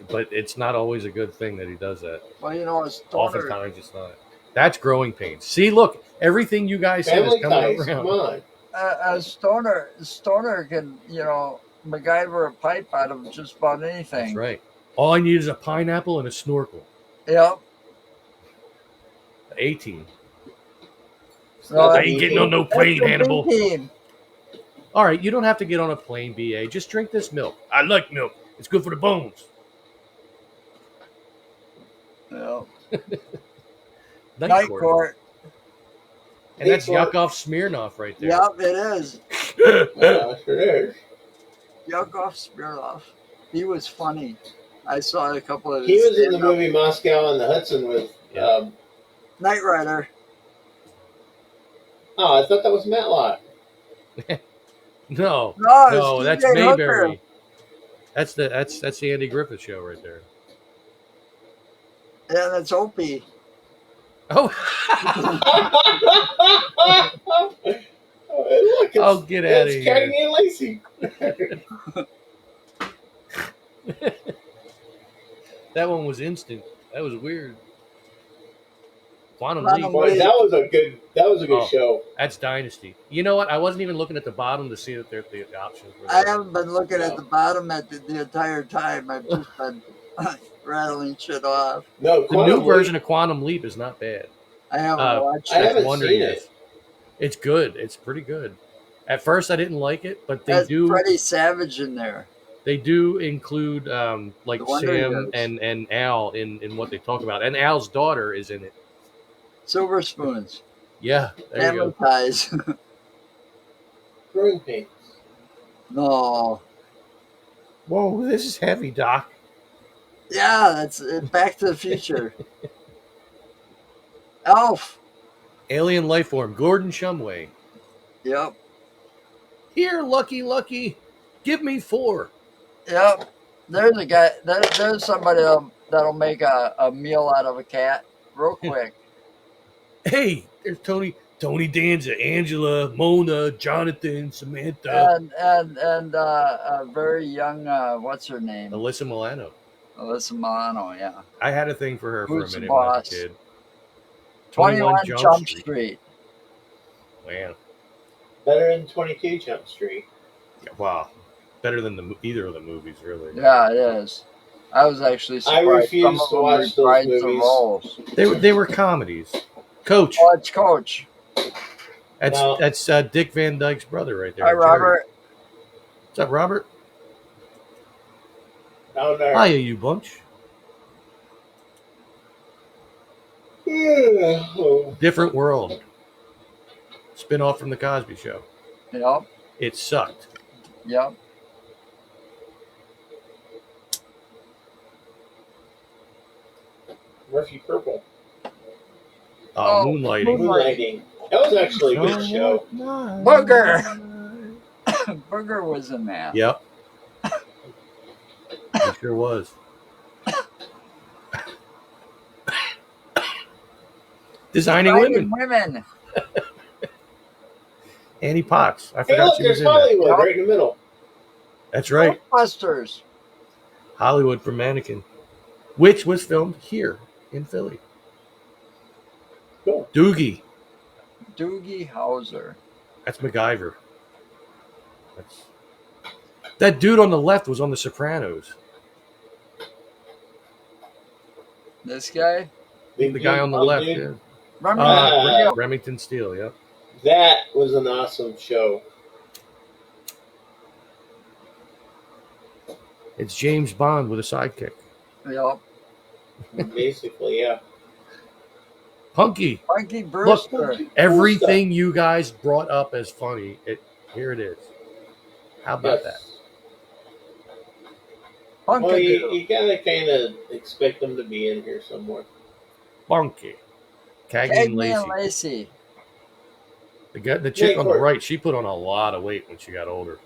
But it's not always a good thing that he does that. Well, you know, his daughter, Oftentimes it's not. That's Growing Pains. See, look, everything you guys said Family is coming Ties. around. Come on. Stoner can, MacGyver a pipe out of just about anything. That's right. All I need is a pineapple and a snorkel. Yep. 18. No, I ain't getting on no plane, your Hannibal. B-team. All right, you don't have to get on a plane, BA. Just drink this milk. I like milk. It's good for the bones. Yep. Night Court. Court. And that's Night Court. Yakov Smirnoff right there. Yep, it is. Yeah, sure is. Yakov Smirnoff. He was funny. I saw a couple of He his was in the stand-up. movie Moscow on the Hudson with. Knight Rider. Oh, I thought that was Matlock. No, No, it's that's TJ Hooker. Mayberry. That's the Andy Griffith show right there. Yeah, that's Opie. Oh, Look, oh, get out of it's here! Cagney and Lacey. That one was instant. That was weird. Quantum Quantum Leap. Boy, that was a good Oh, show. That's Dynasty. You know what? I wasn't even looking at the bottom to see that the options were I there. haven't been looking at the bottom at the entire time. I've just been rattling shit off. No, The Quantum new version Leap- of Quantum Leap is not bad. I haven't watched I it. haven't Wonder seen Years. it. It's good. It's pretty good. At first, I didn't like it, but they That's do. Freddie Savage in there. They do include like The Wonder Sam Years. and Al in what they talk about, and Al's daughter is in it. Silver Spoons. Yeah, there you Family go. Ties. Growing Pains. No. Whoa, this is heavy, Doc. Yeah, that's Back to the Future. Elf. Alien life form, Gordon Shumway. Yep. Here, Lucky, give me 4. Yep. There's a guy. There's somebody that'll make a meal out of a cat real quick. Hey, there's Tony Danza, Angela, Mona, Jonathan, Samantha, and a very young what's her name? Alyssa Milano. Alyssa Milano. Yeah. I had a thing for her for Who's a the minute when I was boss? a kid. 21 Jump Street. Man, Better than 22 Jump Street. yeah, wow, better than either of the movies, really. Yeah, it is. I was actually surprised. refuse Some of to them watch those reprised the movies. roles. They were comedies. Coach, Oh, it's Coach. that's Dick Van Dyke's brother right there. Hi, Jerry. Robert. What's up, Robert? Down there. Hiya, you bunch. Oh. Different World. Spin off from the Cosby Show. Yep. It sucked. Yep. Murphy Purple. Oh, Moonlighting. Moonlighting. That was actually a good show. Booger. Booger was in that. Yep. It sure was. Designing Women. Women. Annie Potts. I Hey, forgot look, she was there's in that. Hollywood right in the middle. That's right. Busters. Hollywood for Mannequin, which was filmed here in Philly. Cool. Doogie. Doogie Howser. That's MacGyver. That dude on the left was on The Sopranos. This guy. The guy on the left. Dude. Yeah. Remington. Remington Steele, yep. That was an awesome show. It's James Bond with a sidekick. Yep. Basically, yeah. Punky. Punky Look, Brewster. everything you guys brought up as funny, here it is. How about that? Punky. Well, you gotta kind of expect them to be in here somewhere. Punky. Cagney and Lacey. Lacey. The chick on the Court. right, she put on a lot of weight when she got older.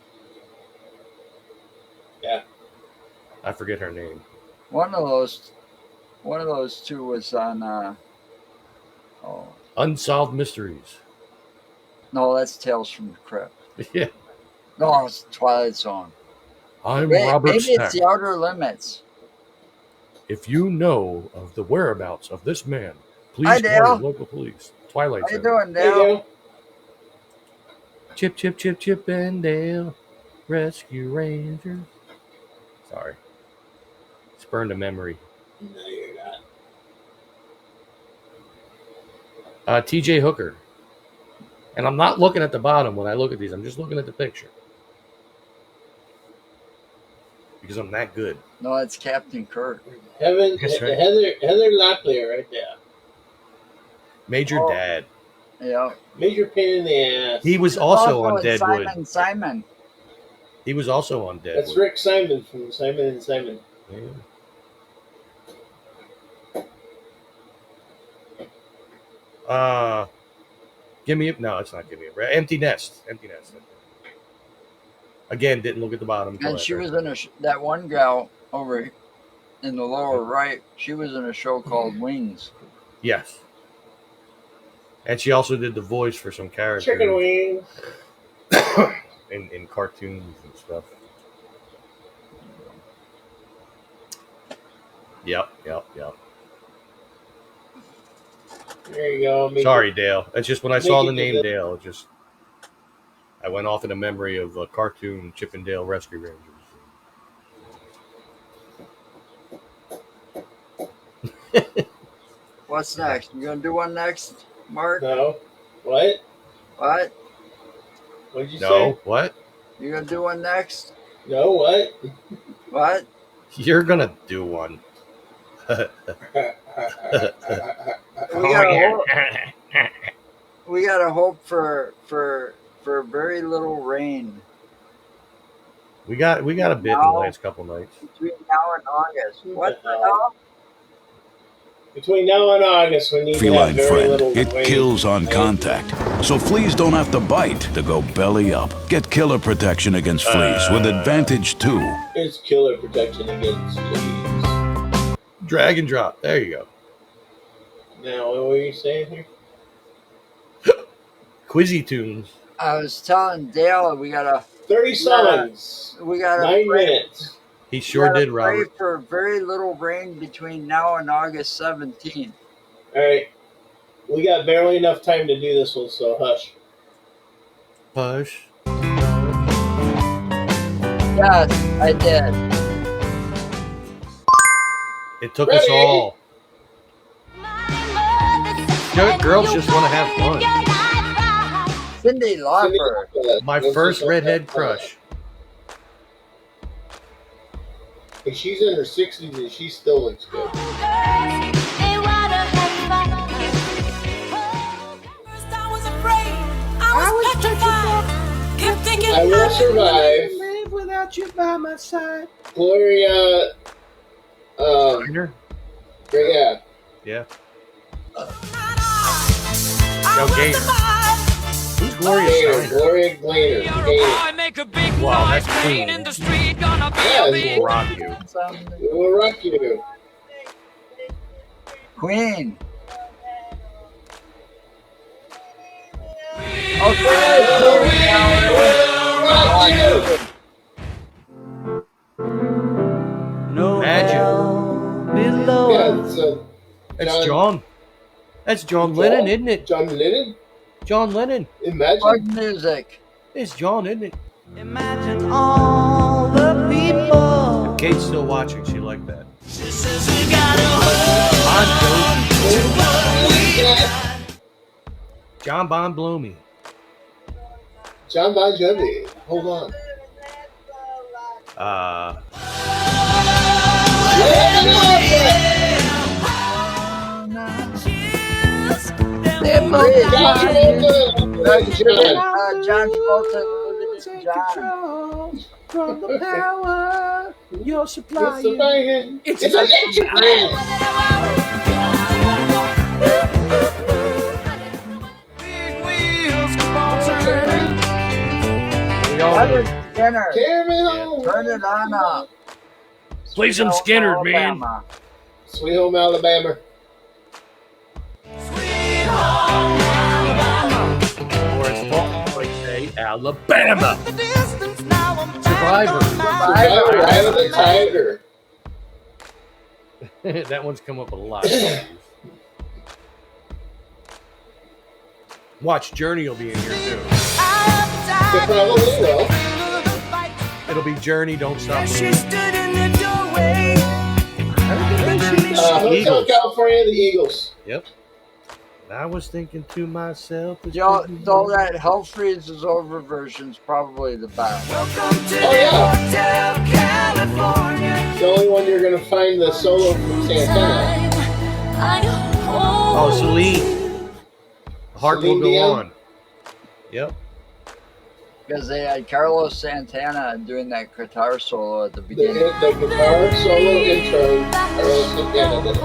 Yeah. I forget her name. One of those two was on. Unsolved Mysteries. No, that's Tales from the Crypt. Yeah. No, it's Twilight Zone. I'm Maybe Robert it's Stack. The Outer Limits. If you know of the whereabouts of this man, Police Hi, Dale. quarters, local police. Twilight How you Zone. doing, Dale? Chip, chip, chip, chip, and Dale. Rescue Rangers. Sorry. Spurned a memory. No, you're not. TJ Hooker. And I'm not looking at the bottom when I look at these. I'm just looking at the picture. Because I'm that good. No, it's Captain Kirk. Heather Locklear right there. Major Dad. Yeah. Major pain in the ass. He was also on it's Deadwood. Simon. He was also on Deadwood. That's Rick Simon from Simon and Simon. Give me no, it's not give me a Empty Nest. Empty Nest. Again, didn't look at the bottom. And she was in that one gal over in the lower right. She was in a show called Wings. Yes. And she also did the voice for some characters. Chicken wings. in cartoons and stuff. Yep. There you go. Sorry, Dale. That's just when I saw the name Dale. I went off in a memory of a cartoon Chip and Dale Rescue Rangers. What's next? You gonna do one next, Mark? No. What? What? What'd you say? No. What? You gonna do one next? No. What? What? You're gonna do one. We gotta hope for very little rain. We got a bit in the last couple nights. Between now and August. What the hell? Between now and August, we need to have Feline very friend, little it rain. kills on contact. So fleas don't have to bite to go belly up. Get killer protection against fleas with Advantage 2. It's killer protection against fleas. Drag and drop. There you go. Now, what were you saying here? Quizzy Tunes. I was telling Dale we gotta 30 songs. We gotta 9 pray, minutes. He sure did, Robert. Pray for very little rain between now and August 17th. All right. We got barely enough time to do this one, so hush. Hush. Yes, I did. It took us all. Girls just want to have fun. Cyndi Lauper. My first redhead crush. And she's in her 60s and she still looks good. I Will Survive. Live without you by my side. Gloria. Steiner? Yeah. Yeah. Yo, Gaynor. Who's Gloria Steiner? Gloria Gaynor. Wow, that's cool. Yeah, We'll rock you. We'll rock you. Queen. Imagine. That's John. That's John Lennon, isn't it? John Lennon? John Lennon. Imagine. What music? It's John, isn't it? Imagine all the people. If Kate's still watching, she liked that. She says we gotta John Bon Bloomy. John Bon Jovi. Hold on. John Travolta, John. From the power you're supplying. It's electric. Skinner. Caramel. Turn it on up. Play some Skinner, man. Sweet Home Alabama. Or as Paul might say, Alabama. Survivor. Eye of the Tiger. That one's come up a lot. Watch, Journey will be in here too. They probably will. It'll be Journey, Don't Stop She Believing. stood in the doorway. Hotel Eagles. California, the Eagles. Yep. I was thinking to myself, this Yo, could be though me. that Hell Freezes Over version's probably the best. Welcome to Oh, yeah. Hotel California. The only one you're going to find the solo from Santana. Oh, Celine. Heart Celine will go Dion? on. Yep. Because they had Carlos Santana doing that guitar solo at the The beginning. guitar solo intro, Carlos Santana did it.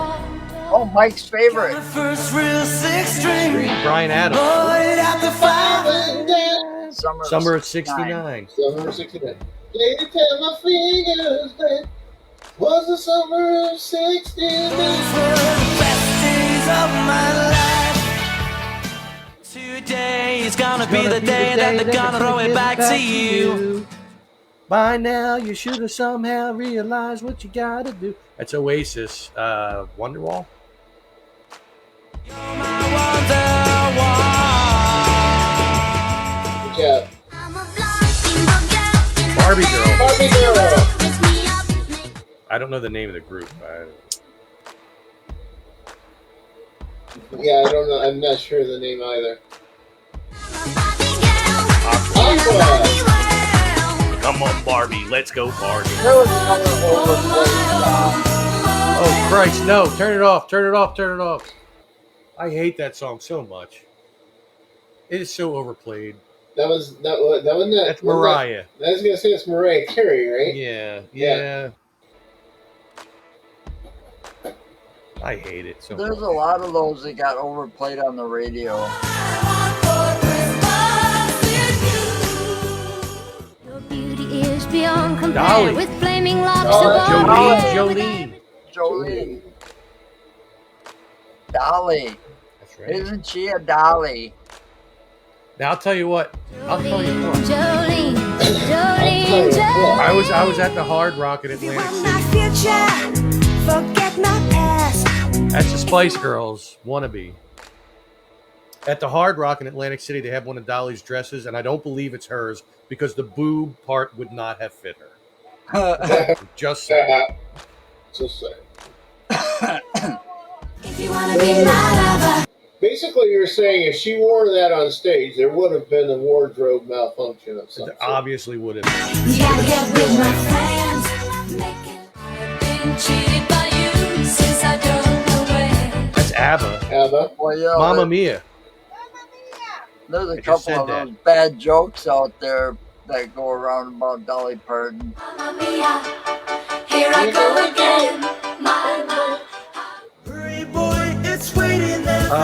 Oh, Mike's favorite. First real six string. Brian Adams. Boy, out the fire. Summer of '69. Summer of '69. Lady, tell my fingers that was the summer of '69. Those were the best days of my life. Today is gonna be the day that they're gonna throw it back to you. By now, you should have somehow realized what you gotta do. That's Oasis. Wonderwall. Good job. Barbie Girl. Barbie Girl. I don't know the name of the group. Yeah, I don't know. I'm not sure of the name either. Aqua. Come on, Barbie. Let's go, Barbie. There was another overplayed song. Oh, Christ. No. Turn it off. Turn it off. Turn it off. I hate that song so much. It is so overplayed. That wasn't that. That's Mariah. I was gonna say it's Mariah Carey, right? Yeah. I hate it so There's much. a lot of those that got overplayed on the radio. Your beauty is beyond compare Dolly. with flaming locks Oh, of Jolene. Jolene. Dolly. That's right. Isn't she a dolly? Now I'll tell you what. I'll tell you what. Jolene, I was at the Hard Rock in Atlantic City. Forget my past. That's the Spice Girls wannabe. At the Hard Rock in Atlantic City, they have one of Dolly's dresses, and I don't believe it's hers because the boob part would not have fit her. Just saying. Just saying. if you wanna be my lover. Basically, you're saying if she wore that on stage, there would have been a wardrobe malfunction of some It sort. obviously would have. You gotta get with my friends. I've been cheated by you since I don't know when. That's ABBA. ABBA. Well, yeah, Mamma Mia. there's a just couple said of that. those bad jokes out there that go around about Dolly Parton. Mamma mia, here I go again. My, Hurry, boy, it's waiting there for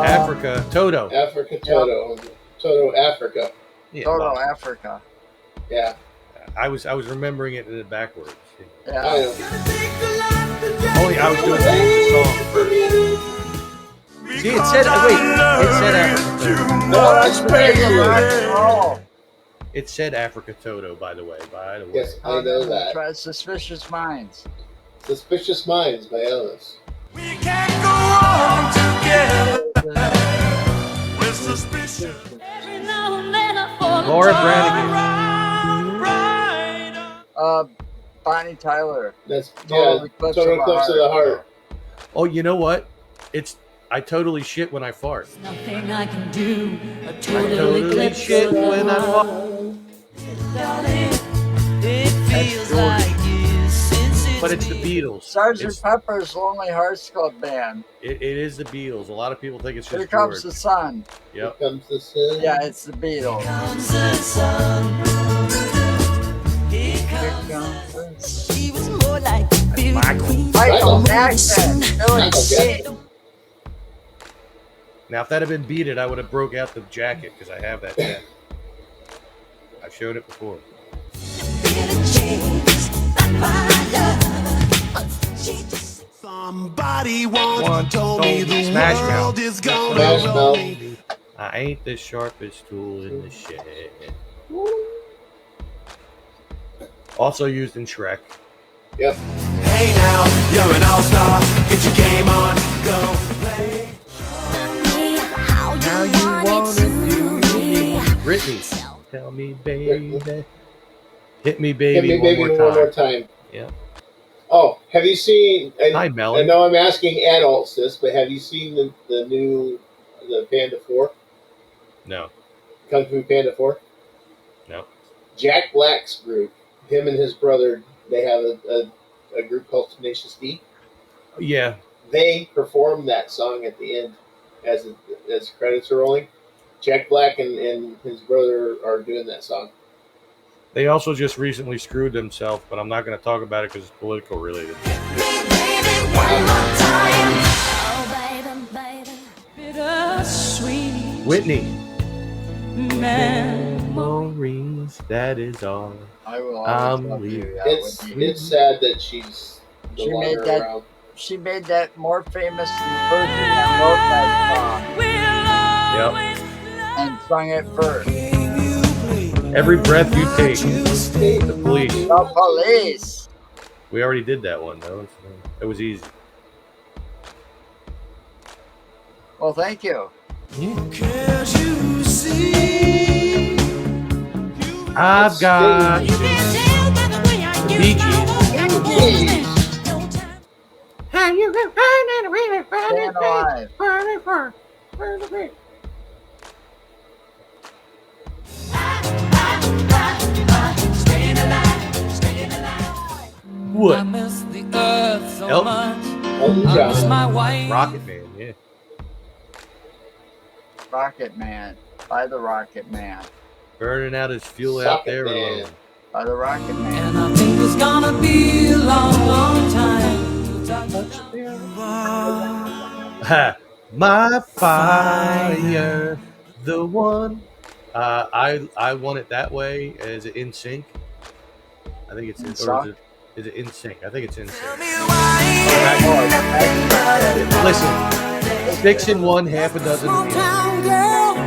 Africa. Toto. Africa Toto. Toto Africa. Yeah, Toto well, Africa. Yeah. I was remembering it in it backwards. I Yeah. know. Only I was doing the song first. See, it said wait. It said Africa. No, that's crazy. Oh, It said Africa Toto, by the way. Yes, I know that. try Suspicious Minds. Suspicious Minds by Elvis. We can't go on together. We're suspicious. Laura Branigan. Bonnie Tyler. That's Total Eclipse Total of the Eclipse of the Heart. Oh, you know what? I totally shit when I fart. nothing I can do. A I total totally eclipse shit of the when I heart. fart. It feels like years since it's But it's the been. Beatles. Sgt. It's- Pepper's Lonely Hearts Club Band. It is the Beatles. A lot of people think it's just Here Comes George. the Sun. Yep. Here Comes the Sun. Yeah, it's the Beatles. Comes the sun. Here Here comes comes the sun. She was more like beauty queen. Michael Jackson. Billy Michael Jean. Now, if that had been Beat It, I would have broke out the jacket because I have that jacket. I've showed it before. Somebody once told me the Smash world Mouth. is gonna Smash roll Mouth. me. I ain't the sharpest tool in the shed. Also used in Shrek. Yep. Hey now, you're an all-star. Get your game on, go play. How Brittany. Tell me, baby. Hit me, Hit baby, me, baby, one more time. Yeah. Oh, have you seen? Hi, I Melon. know I'm asking adults this, but have you seen the new Panda 4? No. Kung Fu Panda 4? No. Jack Black's group, him and his brother, they have a group called Tenacious D. Yeah. They perform that song at the end as credits are rolling. Jack Black and his brother are doing that song. They also just recently screwed themselves, but I'm not going to talk about it because it's political related. Whitney. Memories, that is all. I will always love you. Yeah, It's sad that she's no She longer made that. around. She made that more famous than the person that wrote that song. Yep. And sung it first. Every breath you take. The police. The police. We already did that one, though. It was easy. Well, thank you. I've got the Bee Gees. How you been finding really Staying alive. What? I miss the earth so Elton. much. Elton I miss John. my wife. Rocket Man, yeah. Rocket Man. By the Rocket Man. Burning out his fuel out Socket there Man. alone. By the Rocket Man. And I think it's gonna be a long, long time. Ha! My fire, the one. I want it that way. Is it In Sync? I think it's in. Or is it In Sync? I think it's In Sync. Listen, 6 in 1, half a dozen.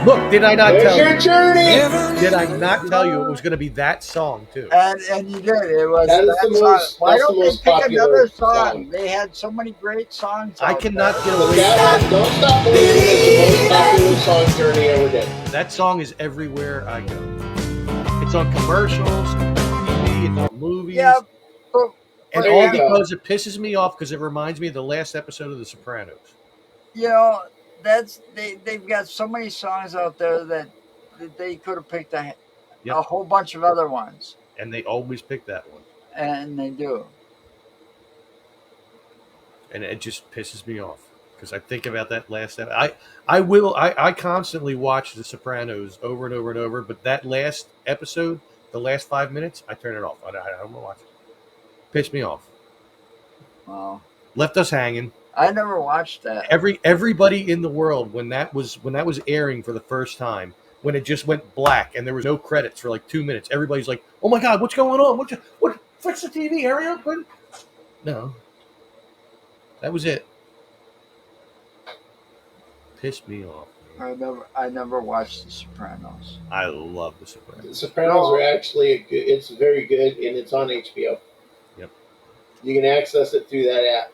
Look, did I not tell There's you? your journey. Did I not tell you it was going to be that song too? And you did. It was That is that the song. most- Why that's don't the they most pick popular another song? song. They had so many great songs. I out cannot there. get But away. that one, Don't Stop Believing, is the most popular song Journey ever did. That song is everywhere I go. It's on commercials, TV, it's on movies. Yeah, but And There all you go. because it pisses me off because it reminds me of the last episode of The Sopranos. you know they've got so many songs out there that they could have picked a whole bunch of other ones, And they always pick that one. and they do. And it just pisses me off because I think about that last episode. I constantly watch The Sopranos over and over and over, but that last episode, the last 5 minutes, I turn it off. I don't want to watch it. Pissed me off. Wow. Left us hanging. I never watched that. Everybody in the world when that was airing for the first time, when it just went black and there was no credits for like 2 minutes, everybody's like, "Oh my God, what's going on? What? Fix the TV, Ariel." No, that was it. Pissed me off. I never watched The Sopranos. I love The Sopranos. The Sopranos are actually it's very good, and it's on HBO. Yep. You can access it through that app.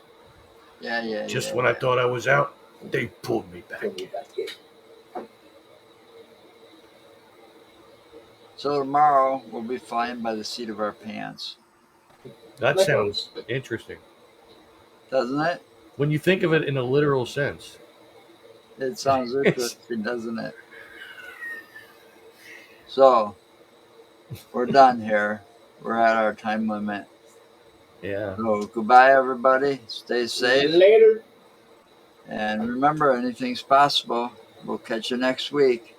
Yeah. Just when I thought I was out, they pulled me back. So tomorrow we'll be flying by the seat of our pants, That sounds interesting. doesn't it? When you think of it in a literal sense. It sounds interesting, doesn't it? So we're done here. We're at our time limit. Yeah. So goodbye, everybody. Stay safe. Later. And remember, anything's possible. We'll catch you next week.